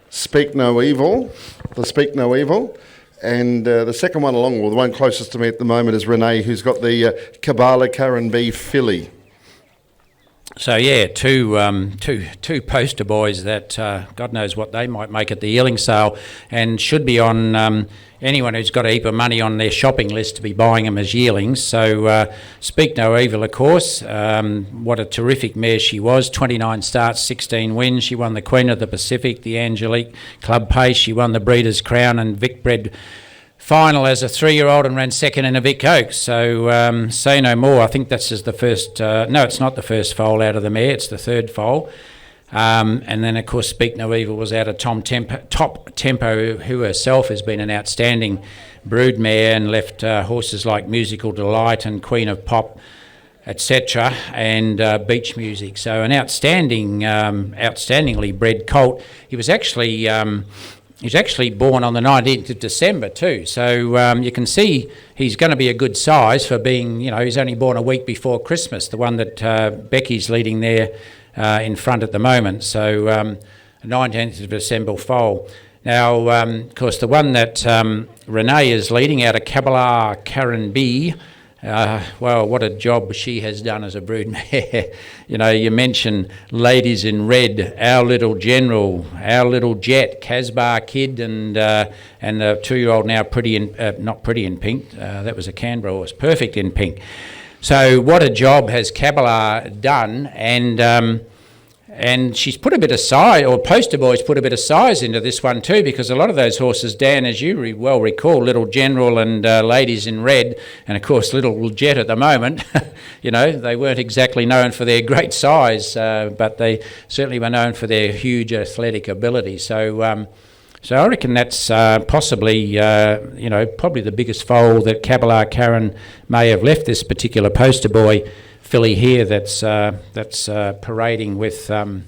Speak No Evil, the Speak No Evil. And the second one along, well, the one closest to me at the moment is Renee, who's got the Kabbalah Karen B filly. So yeah, two poster boys that God knows what they might make at the yearling sale, and should be on anyone who's got a heap of money on their shopping list to be buying them as yearlings. So Speak No Evil, of course. What a terrific mare she was. 29 starts, 16 wins. She won the Queen of the Pacific, the Angelique Club Pace. She won the Breeders' Crown and Vic Bred final as a 3-year-old and ran second in a Vic Oaks. So say no more. I think that's just the first. No, it's not the first foal out of the mare. It's the third foal. And then, of course, Speak No Evil was out of Top Tempo, who herself has been an outstanding brood mare and left horses like Musical Delight and Queen of Pop, etc., and Beach Music. So an outstandingly bred colt. He was actually born on the 19th of December too. So you can see he's going to be a good size for being, he's only born a week before Christmas, the one that Becky's leading there in front at the moment. So 19th of December foal. Now, of course, the one that Renee is leading out of Kabbalah Karen B, well, what a job she has done as a brood mare. You mention Ladies in Red, Our Little General, Our Little Jet, Casbar Kid, and the 2-year-old now not Pretty in Pink. That was a Canberra horse, Perfect in Pink. So what a job has Kabbalah done, and she's put a bit of size, or Poster Boy's put a bit of size into this one too, because a lot of those horses, Dan, as you well recall, Little General and Ladies in Red, and of course Little Jet at the moment, they weren't exactly known for their great size, but they certainly were known for their huge athletic ability. So I reckon that's possibly, probably the biggest foal that Kabbalah Karen may have left this particular Poster Boy filly here that's parading with who's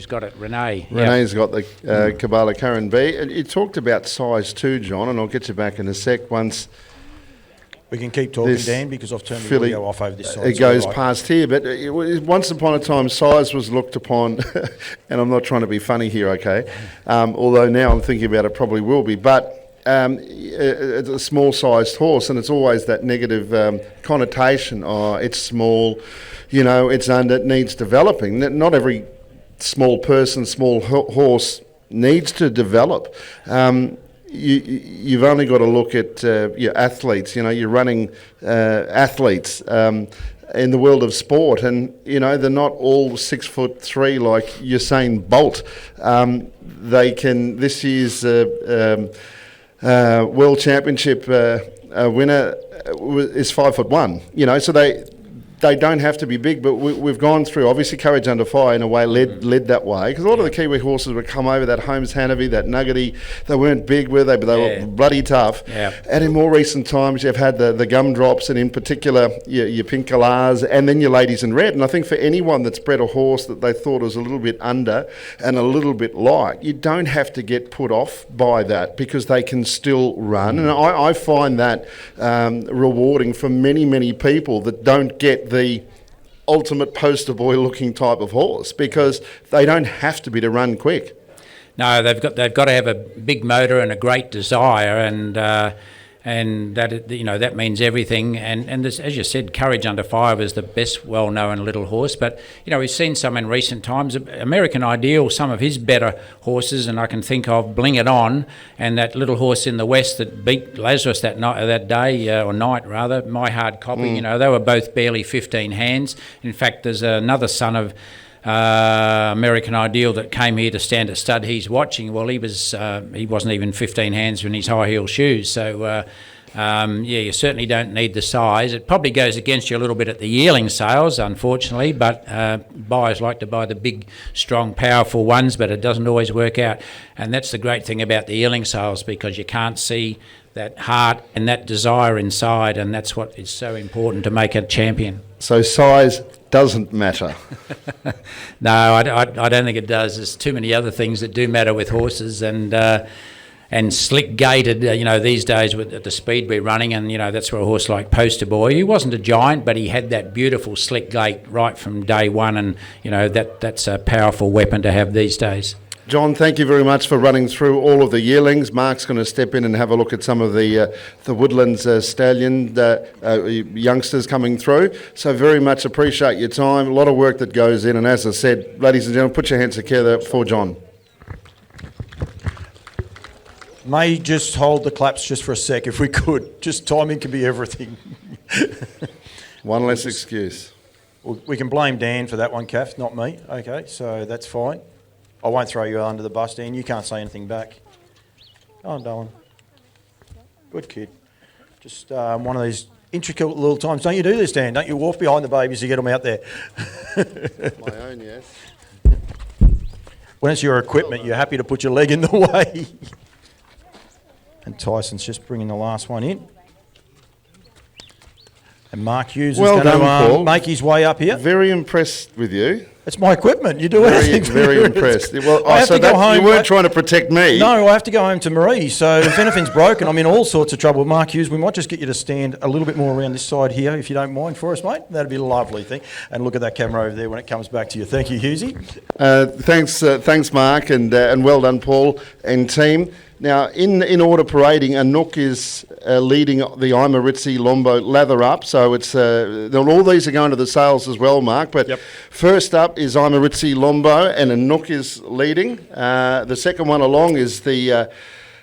got it? Renee. Renee's got the Kabbalah Karen B. You talked about size too, John, and I'll get you back in a sec once. We can keep talking, Dan, because I've turned filly, the video off over this side. It goes past here, but once upon a time, size was looked upon, and I'm not trying to be funny here, okay? Although now I'm thinking about it, probably will be, but it's a small-sized horse, and it's always that negative connotation. Oh, it's small, it needs developing. Not every small person, small horse needs to develop. You've only got to look at your athletes. You're running athletes in the world of sport, and they're not all 6'3" like Usain Bolt. They can. This year's World Championship winner is 5'1". So they don't have to be big, but we've gone through, obviously, Courage Under Fire in a way led that way, because a lot of the Kiwi horses would come over, that Holmes Hanaby, that Nuggety, they weren't big, were they? But they were bloody tough. Yeah. And in more recent times, you've had the Gumdrops, and in particular, your Pinkalars, and then your Ladies in Red. And I think for anyone that's bred a horse that they thought was a little bit under and a little bit light, you don't have to get put off by that, because they can still run. And I find that rewarding for many, many people that don't get the ultimate poster boy looking type of horse, because they don't have to be to run quick. No, they've got to have a big motor and a great desire, and that that means everything. And this, as you said, Courage Under Fire was the best well-known little horse. But we've seen some in recent times. American Ideal, some of his better horses, and I can think of Bling It On and that little horse in the West that beat Lazarus that night, My Hard Copy. They were both barely 15 hands. In fact, there's another son of American Ideal that came here to stand at stud. He's watching. Well, he wasn't even 15 hands in his high heel shoes. So you certainly don't need the size. It probably goes against you a little bit at the yearling sales, unfortunately. But buyers like to buy the big, strong, powerful ones, but it doesn't always work out. And that's the great thing about the yearling sales, because you can't see that heart and that desire inside, and that's what is so important to make a champion. So size doesn't matter. No, I don't think it does. There's too many other things that do matter with horses, and slick gaited. These days at the speed we're running, and that's where a horse like Poster Boy. He wasn't a giant, but he had that beautiful slick gait right from day one, and that's a powerful weapon to have these days. John, thank you very much for running through all of the yearlings. Mark's going to step in and have a look at some of the Woodlands Stallion youngsters coming through. So very much appreciate your time. A lot of work that goes in. And as I said, ladies and gentlemen, put your hands together for John. May just hold the claps just for a sec if we could. Just timing can be everything. One less excuse. We can blame Dan for that one, Kath, not me. Okay, so that's fine. I won't throw you under the bus, Dan. You can't say anything back. Go on, darling. Good kid. Just one of these intricate little times. Don't you do this, Dan? Don't you walk behind the babies to get them out there? My own, yes. When it's your equipment, you're happy to put your leg in the way. And Tyson's just bringing the last one in. And Mark Hughes is going to make his way up here. Very impressed with you. It's my equipment. You do anything. Very impressed. Well, I have to go home. You weren't trying to protect me. No, I have to go home to Marie. So if anything's broken, I'm in all sorts of trouble. Mark Hughes, we might just get you to stand a little bit more around this side here, if you don't mind, for us, mate. That'd be a lovely thing. And look at that camera over there when it comes back to you. Thank you, Hughesy. Thanks, Mark, and well done, Paul and team. Now, in order parading, Anouk is leading the Imaritzi Lombo Lather Up. So it's all these are going to the sales as well, Mark. But first up is Imaritzi Lombo, and Anouk is leading. The second one along is the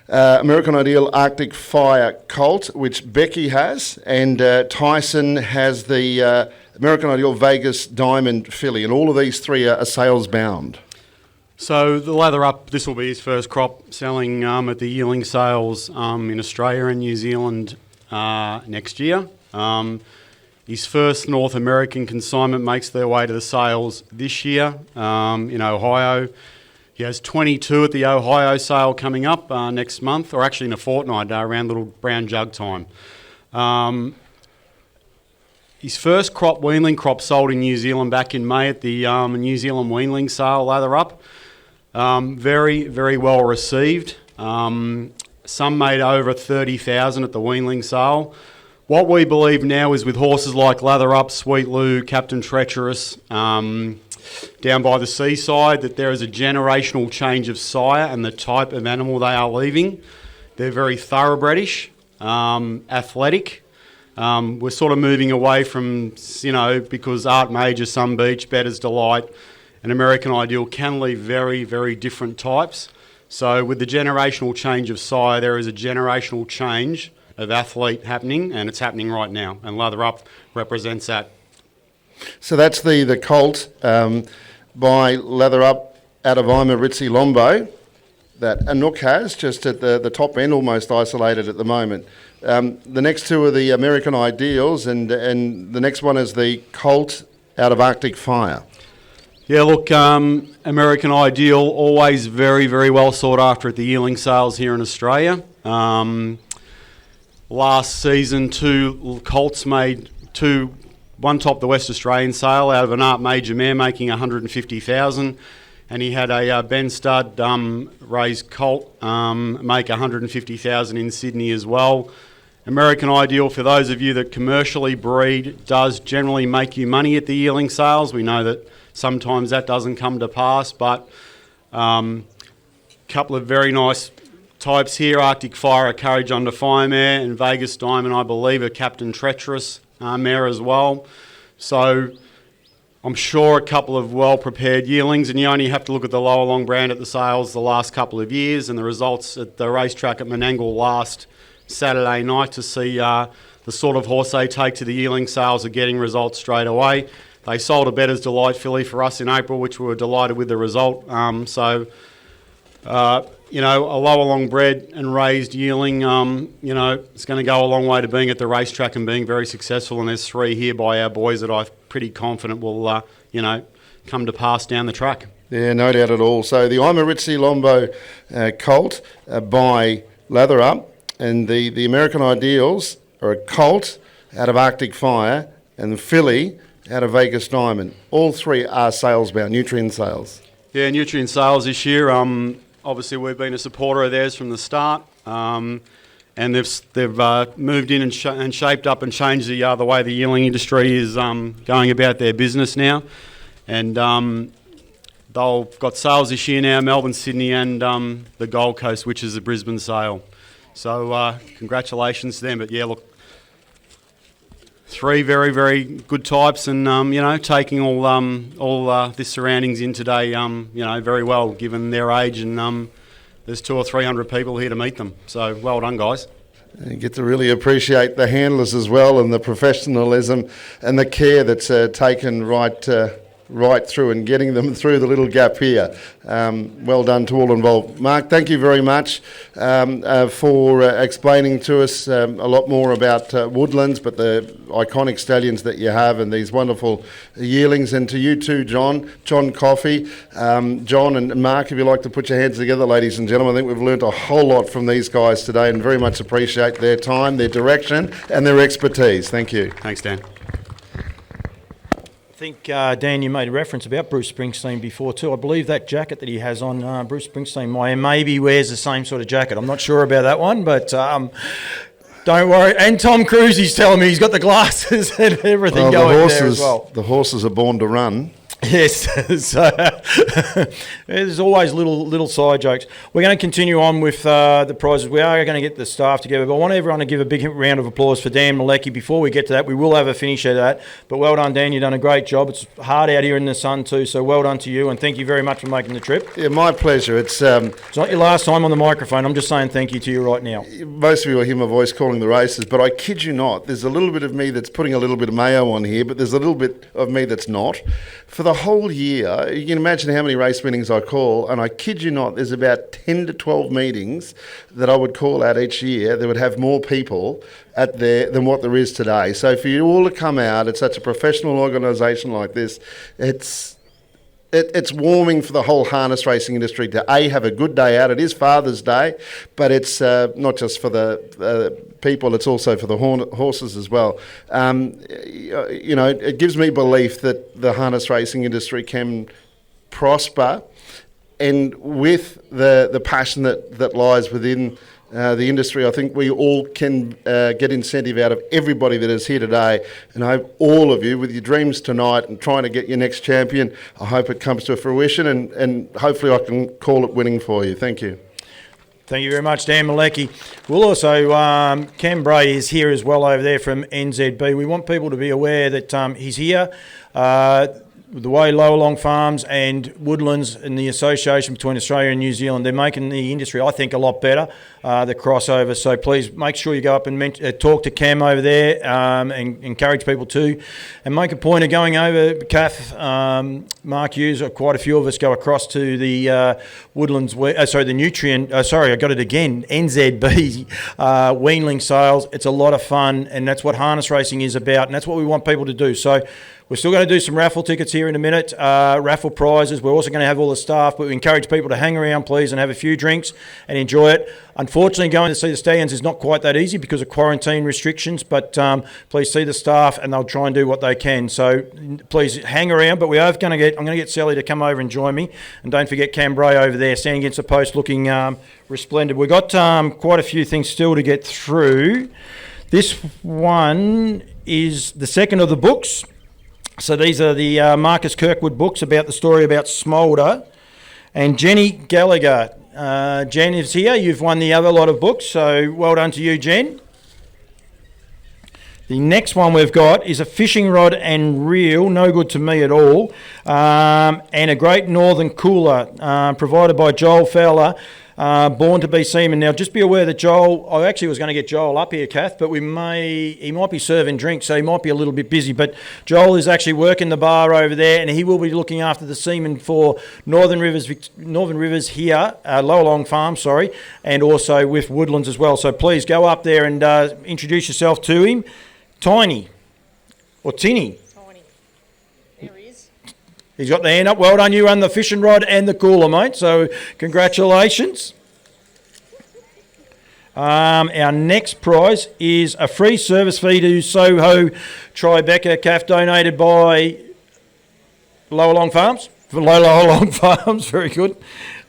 American Ideal Arctic Fire Colt, which Becky has, and Tyson has the American Ideal Vegas Diamond Filly, and all of these three are sales bound. So the Lather Up, this will be his first crop selling at the yearling sales in Australia and New Zealand next year. His first North American consignment makes their way to the sales this year in Ohio. He has 22 at the Ohio sale coming up next month, or actually in a fortnight, around Little Brown Jug time. His first weanling crop sold in New Zealand back in May at the New Zealand weanling sale, Lather Up. Very, very well received. Some made over 30,000 at the weanling sale. What we believe now is with horses like Lather Up, Sweet Lou, Captain Treacherous, down by the seaside, that there is a generational change of sire and the type of animal they are leaving. They're very thoroughbredish, athletic. We're sort of moving away from, because Art Major, Sun Beach, Bettor's Delight, an American Ideal can leave very, very different types. So with the generational change of sire, there is a generational change of athlete happening, and it's happening right now, and Leather Up represents that. So that's the colt by Leather Up out of Ima Ritzi Lombo that Anouk has, just at the top end, almost isolated at the moment. The next two are the American Ideals, and the next one is the colt out of Arctic Fire. Yeah, look, American Ideal, always very, very well sought after at the yearling sales here in Australia. Last season, two colts made one topped the West Australian sale out of an Art Major mare, making 150,000, and he had a Ben Stud raised colt make 150,000 in Sydney as well. American Ideal, for those of you that commercially breed, does generally make you money at the yearling sales. We know that sometimes that doesn't come to pass, but couple of very nice types here. Arctic Fire, a Courage Under Fire mare, and Vegas Diamond, I believe, a Captain Treacherous mare as well. So I'm sure a couple of well-prepared yearlings, and you only have to look at the Llowalong brand at the sales the last couple of years and the results at the racetrack at Menangle last Saturday night to see the sort of horse they take to the yearling sales are getting results straight away. They sold a Better's Delight filly for us in April, which we were delighted with the result. A Llowalong bred and raised yearling, it's going to go a long way to being at the racetrack and being very successful. And there's three here by our boys that I'm pretty confident will, come to pass down the track. Yeah, no doubt at all. So the Ima Ritzi Lombo colt by Leather Up, and the American Ideals are a colt out of Arctic Fire, and the filly out of Vegas Diamond. All three are sales-bound, Nutrien sales. Yeah, Nutrien sales this year. Obviously, we've been a supporter of theirs from the start, and they've moved in and shaped up and changed the way the yearling industry is going about their business now. And they've got sales this year now, Melbourne, Sydney, and the Gold Coast, which is the Brisbane sale. So congratulations to them. But yeah, look, three very, very good types, and taking all this surroundings in today, very well given their age, and there's 200 or 300 people here to meet them. So well done, guys. You get to really appreciate the handlers as well, and the professionalism and the care that's taken right through and getting them through the little gap here. Well done to all involved. Mark, thank you very much for explaining to us a lot more about Woodlands, but the iconic stallions that you have and these wonderful yearlings. And to you too, John Coffey. John and Mark, if you'd like to put your hands together, ladies and gentlemen, I think we've learnt a whole lot from these guys today and very much appreciate their time, their direction and their expertise. Thank you. Thanks, Dan. I think, Dan, you made a reference about Bruce Springsteen before too. I believe that jacket that he has on, Bruce Springsteen maybe wears the same sort of jacket. I'm not sure about that one, but don't worry. And Tom Cruise, he's telling me he's got the glasses and everything going there as well. The horses are born to run. Yes, so there's always little side jokes. We're going to continue on with the prizes. We are going to get the staff together, but I want everyone to give a big round of applause for Dan Malecki. Before we get to that, we will have a finish of that. But well done, Dan. You've done a great job. It's hard out here in the sun too, so well done to you, and thank you very much for making the trip. Yeah, my pleasure. It's not your last time on the microphone. I'm just saying thank you to you right now. Most of you will hear my voice calling the races, but I kid you not, there's a little bit of me that's putting a little bit of mayo on here, but there's a little bit of me that's not. For the whole year, you can imagine how many race meetings I call, and I kid you not, there's about 10 to 12 meetings that I would call out each year that would have more people at there than what there is today. So for you all to come out at such a professional organisation like this, it's warming for the whole harness racing industry to have a good day out. It is Father's Day, but it's not just for the people, it's also for the horses as well. It gives me belief that the harness racing industry can prosper, and with the passion that lies within the industry, I think we all can get incentive out of everybody that is here today. And I hope all of you, with your dreams tonight and trying to get your next champion, I hope it comes to fruition, and hopefully I can call it winning for you. Thank you. Thank you very much, Dan Malecki. We'll also, Cam Bray is here as well over there from NZB. We want people to be aware that he's here. the way Llowalong Farms and Woodlands and the association between Australia and New Zealand, they're making the industry, I think, a lot better, the crossover. So please make sure you go up and talk to Cam over there and encourage people to. And make a point of going over, Kath, Mark Hughes, quite a few of us go across to the Woodlands, the Nutrient, I got it again, NZB, weanling sales. It's a lot of fun, and that's what harness racing is about, and that's what we want people to do. So we're still going to do some raffle tickets here in a minute, raffle prizes. We're also going to have all the staff, but we encourage people to hang around, please, and have a few drinks and enjoy it. Unfortunately, going to see the Stallions is not quite that easy because of quarantine restrictions, but please see the staff and they'll try and do what they can. So please hang around, but I'm going to get Sally to come over and join me. And don't forget Cam Bray over there, standing against the post looking resplendent. We've got quite a few things still to get through. This one is the second of the books. So these are the Marcus Kirkwood books about the story about Smolder. And Jenny Gallagher. Jen is here. You've won the other lot of books, so well done to you, Jen. The next one we've got is a fishing rod and reel, no good to me at all, and a Great Northern Cooler provided by Joel Fowler. Born to be seaman. Now, just be aware that Joel, I actually was going to get Joel up here, Kath, but he might be serving drinks, so he might be a little bit busy. But Joel is actually working the bar over there, and he will be looking after the seamen for Northern Rivers here, Llowalong Farm, and also with Woodlands as well. So please go up there and introduce yourself to him. Tiny, or Tinny. Tiny. There he is. He's got the hand up. Well done. You run the fishing rod and the cooler, mate. So congratulations. Our next prize is a free service fee to Soho Tribeca, Calf, donated by Llowalong Farms. Llowalong Farms, very good.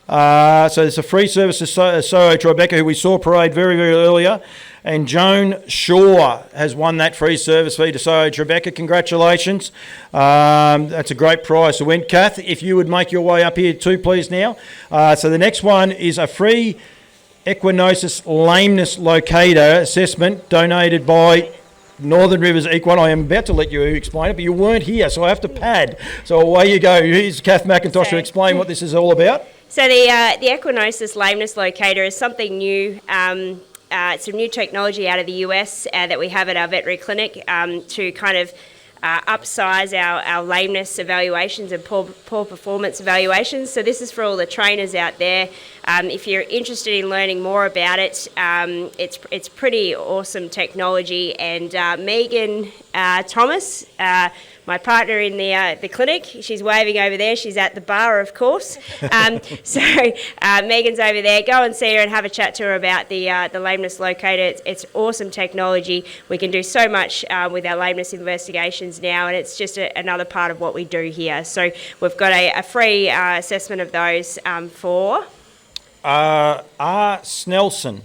So it's a free service to Soho Tribeca, who we saw parade very, very earlier. And Joan Shaw has won that free service fee to Soho Tribeca. Congratulations. That's a great prize. So when Kath, if you would make your way up here too, please now. So the next one is a free equinosis lameness locator assessment donated by Northern Rivers Equine. I am about to let you explain it, but you weren't here, so I have to pad. So away you go. Here's Kath McIntosh to explain what this is all about. So the equinosis lameness locator is something new. It's some new technology out of the US that we have at our veterinary clinic to kind of upsize our lameness evaluations and poor performance evaluations. So this is for all the trainers out there. If you're interested in learning more about it, it's pretty awesome technology. And Megan Thomas, my partner in the clinic, she's waving over there. She's at the bar, of course. So Megan's over there. Go and see her and have a chat to her about the lameness locator. It's awesome technology. We can do so much with our lameness investigations now, and it's just another part of what we do here. So we've got a free assessment of those for... R. Snelson.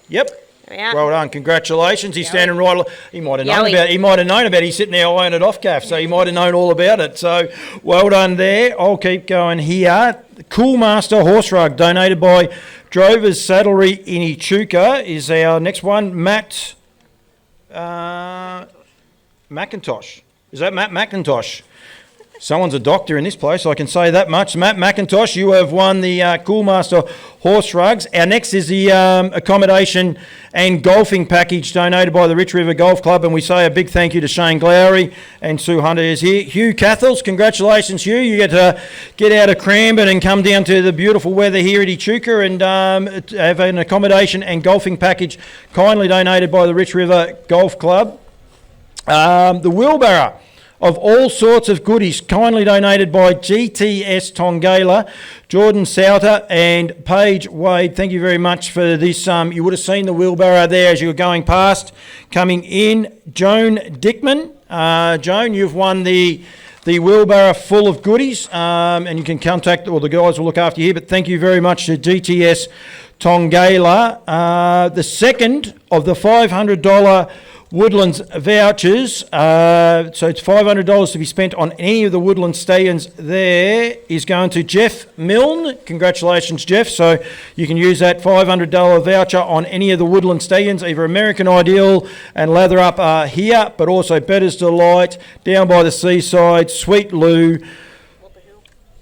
Yep. Well done, congratulations. He's standing right. He might have known about it. He might have known about it. He's sitting there eyeing it off, Gaff. So he might have known all about it. So well done there. I'll keep going here. Cool Master Horse Rug, donated by Drovers Saddlery in Echuca, is our next one. Matt McIntosh. Is that Matt McIntosh? Someone's a doctor in this place, so I can say that much. Matt McIntosh, you have won the Cool Master Horse Rugs. Our next is the accommodation and golfing package donated by the Rich River Golf Club, and we say a big thank you to Shane Glowery and Sue Hunter is here. Hugh Cathels, congratulations, Hugh. You get to get out of Cranbourne and come down to the beautiful weather here at Echuca and have an accommodation and golfing package kindly donated by the Rich River Golf Club. The wheelbarrow of all sorts of goodies, kindly donated by GTS Tongala, Jordan Souter and Paige Wade. Thank you very much for this. You would have seen the wheelbarrow there as you were going past. Coming in, Joan Dickman. Joan, you've won the wheelbarrow full of goodies, and you can contact, or the guys will look after you here, but thank you very much to GTS Tongala. The second of the $500 Woodlands vouchers. So it's $500 to be spent on any of the Woodland stallions. There is going to Jeff Milne. Congratulations, Jeff. So you can use that $500 voucher on any of the Woodland stallions, either American Ideal and Lather Up here, but also Better's Delight, Down by the Seaside, Sweet Lou,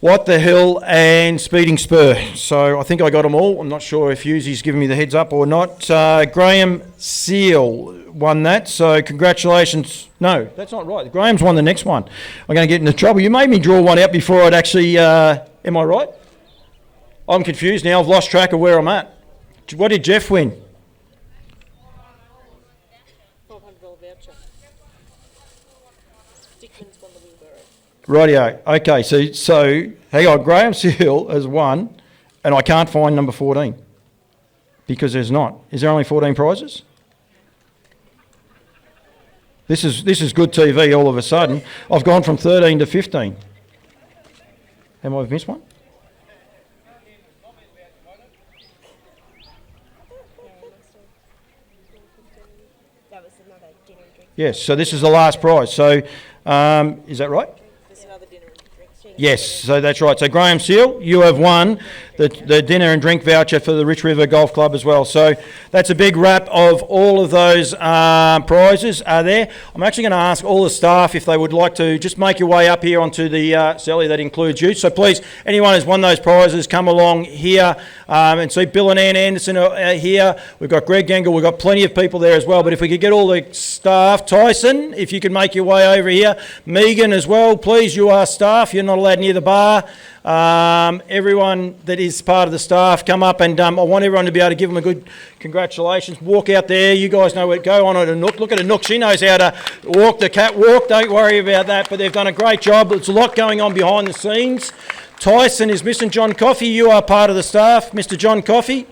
What the Hill, and Speeding Spur. So I think I got them all. I'm not sure if Hughesy's giving me the heads up or not. Graham Seal won that, so congratulations. No, that's not right. Graham's won the next one. I'm going to get into trouble. You made me draw one out before I'd actually... am I right? I'm confused now. I've lost track of where I'm at. What did Jeff win? $500 voucher. Dickman's won the wheelbarrow. Rightio. Okay, so hang on. Graham Seal has won, and I can't find number 14 because there's not. Is there only 14 prizes? This is good TV all of a sudden. I've gone from 13 to 15. Have I missed one? That was another dinner and drink. Yes, so this is the last prize. So is that right? There's another dinner and drink. Yes, so that's right. So Graham Seal, you have won the dinner and drink voucher for the Rich River Golf Club as well. So that's a big wrap of all of those prizes are there. I'm actually going to ask all the staff if they would like to just make your way up here onto the Sally. That includes you. So please, anyone who's won those prizes, come along here and see Bill and Ann Anderson are here. We've got Greg Gengel. We've got plenty of people there as well. But if we could get all the staff, Tyson, if you could make your way over here. Megan as well, please. You are staff. You're not allowed near the bar. Everyone that is part of the staff, come up, and I want everyone to be able to give them a good congratulations. Walk out there. You guys know where. Go on at Anouk. Look at Anouk. She knows how to walk the catwalk. Don't worry about that. But they've done a great job. There's a lot going on behind the scenes. Tyson is missing John Coffey. You are part of the staff, Mr. John Coffey.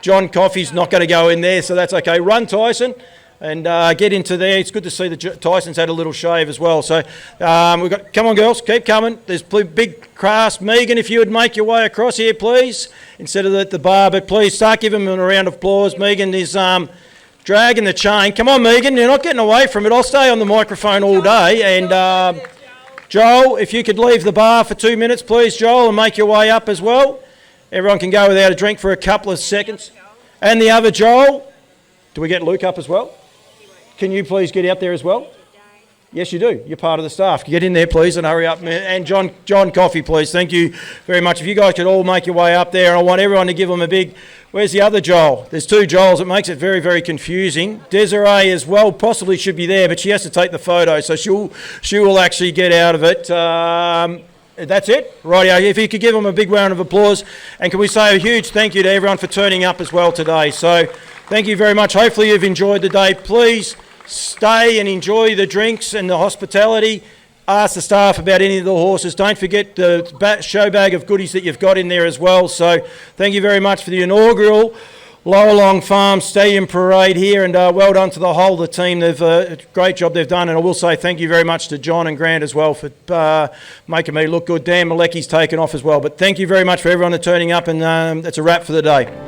John Coffey's not going to go in there, so that's okay. Run, Tyson, and get into there. It's good to see that Tyson's had a little shave as well. So we've got. Come on, girls, keep coming. There's big crass. Megan, if you would make your way across here, please, instead of at the bar. But please start giving them a round of applause. Megan is dragging the chain. Come on, Megan. You're not getting away from it. I'll stay on the microphone all day. And Joel, if you could leave the bar for 2 minutes, please, Joel, and make your way up as well. Everyone can go without a drink for a couple of seconds. And the other Joel. Do we get Luke up as well? Can you please get out there as well? Yes, you do. You're part of the staff. Get in there, please, and hurry up. And John Coffey, please. Thank you very much. If you guys could all make your way up there, I want everyone to give them a big... Where's the other Joel? There's two Joels. It makes it very, very confusing. Desiree as well possibly should be there, but she has to take the photo, so she will actually get out of it. That's it. Rightio. If you could give them a big round of applause. And can we say a huge thank you to everyone for turning up as well today. So thank you very much. Hopefully you've enjoyed the day. Please stay and enjoy the drinks and the hospitality. Ask the staff about any of the horses. Don't forget the show bag of goodies that you've got in there as well. So thank you very much for the inaugural Llowalong Farm Stallion Parade here, and well done to the whole of the team. They've a great job they've done, and I will say thank you very much to John and Grant as well for making me look good. Dan Malecki's taken off as well, but thank you very much for everyone turning up, and that's a wrap for the day.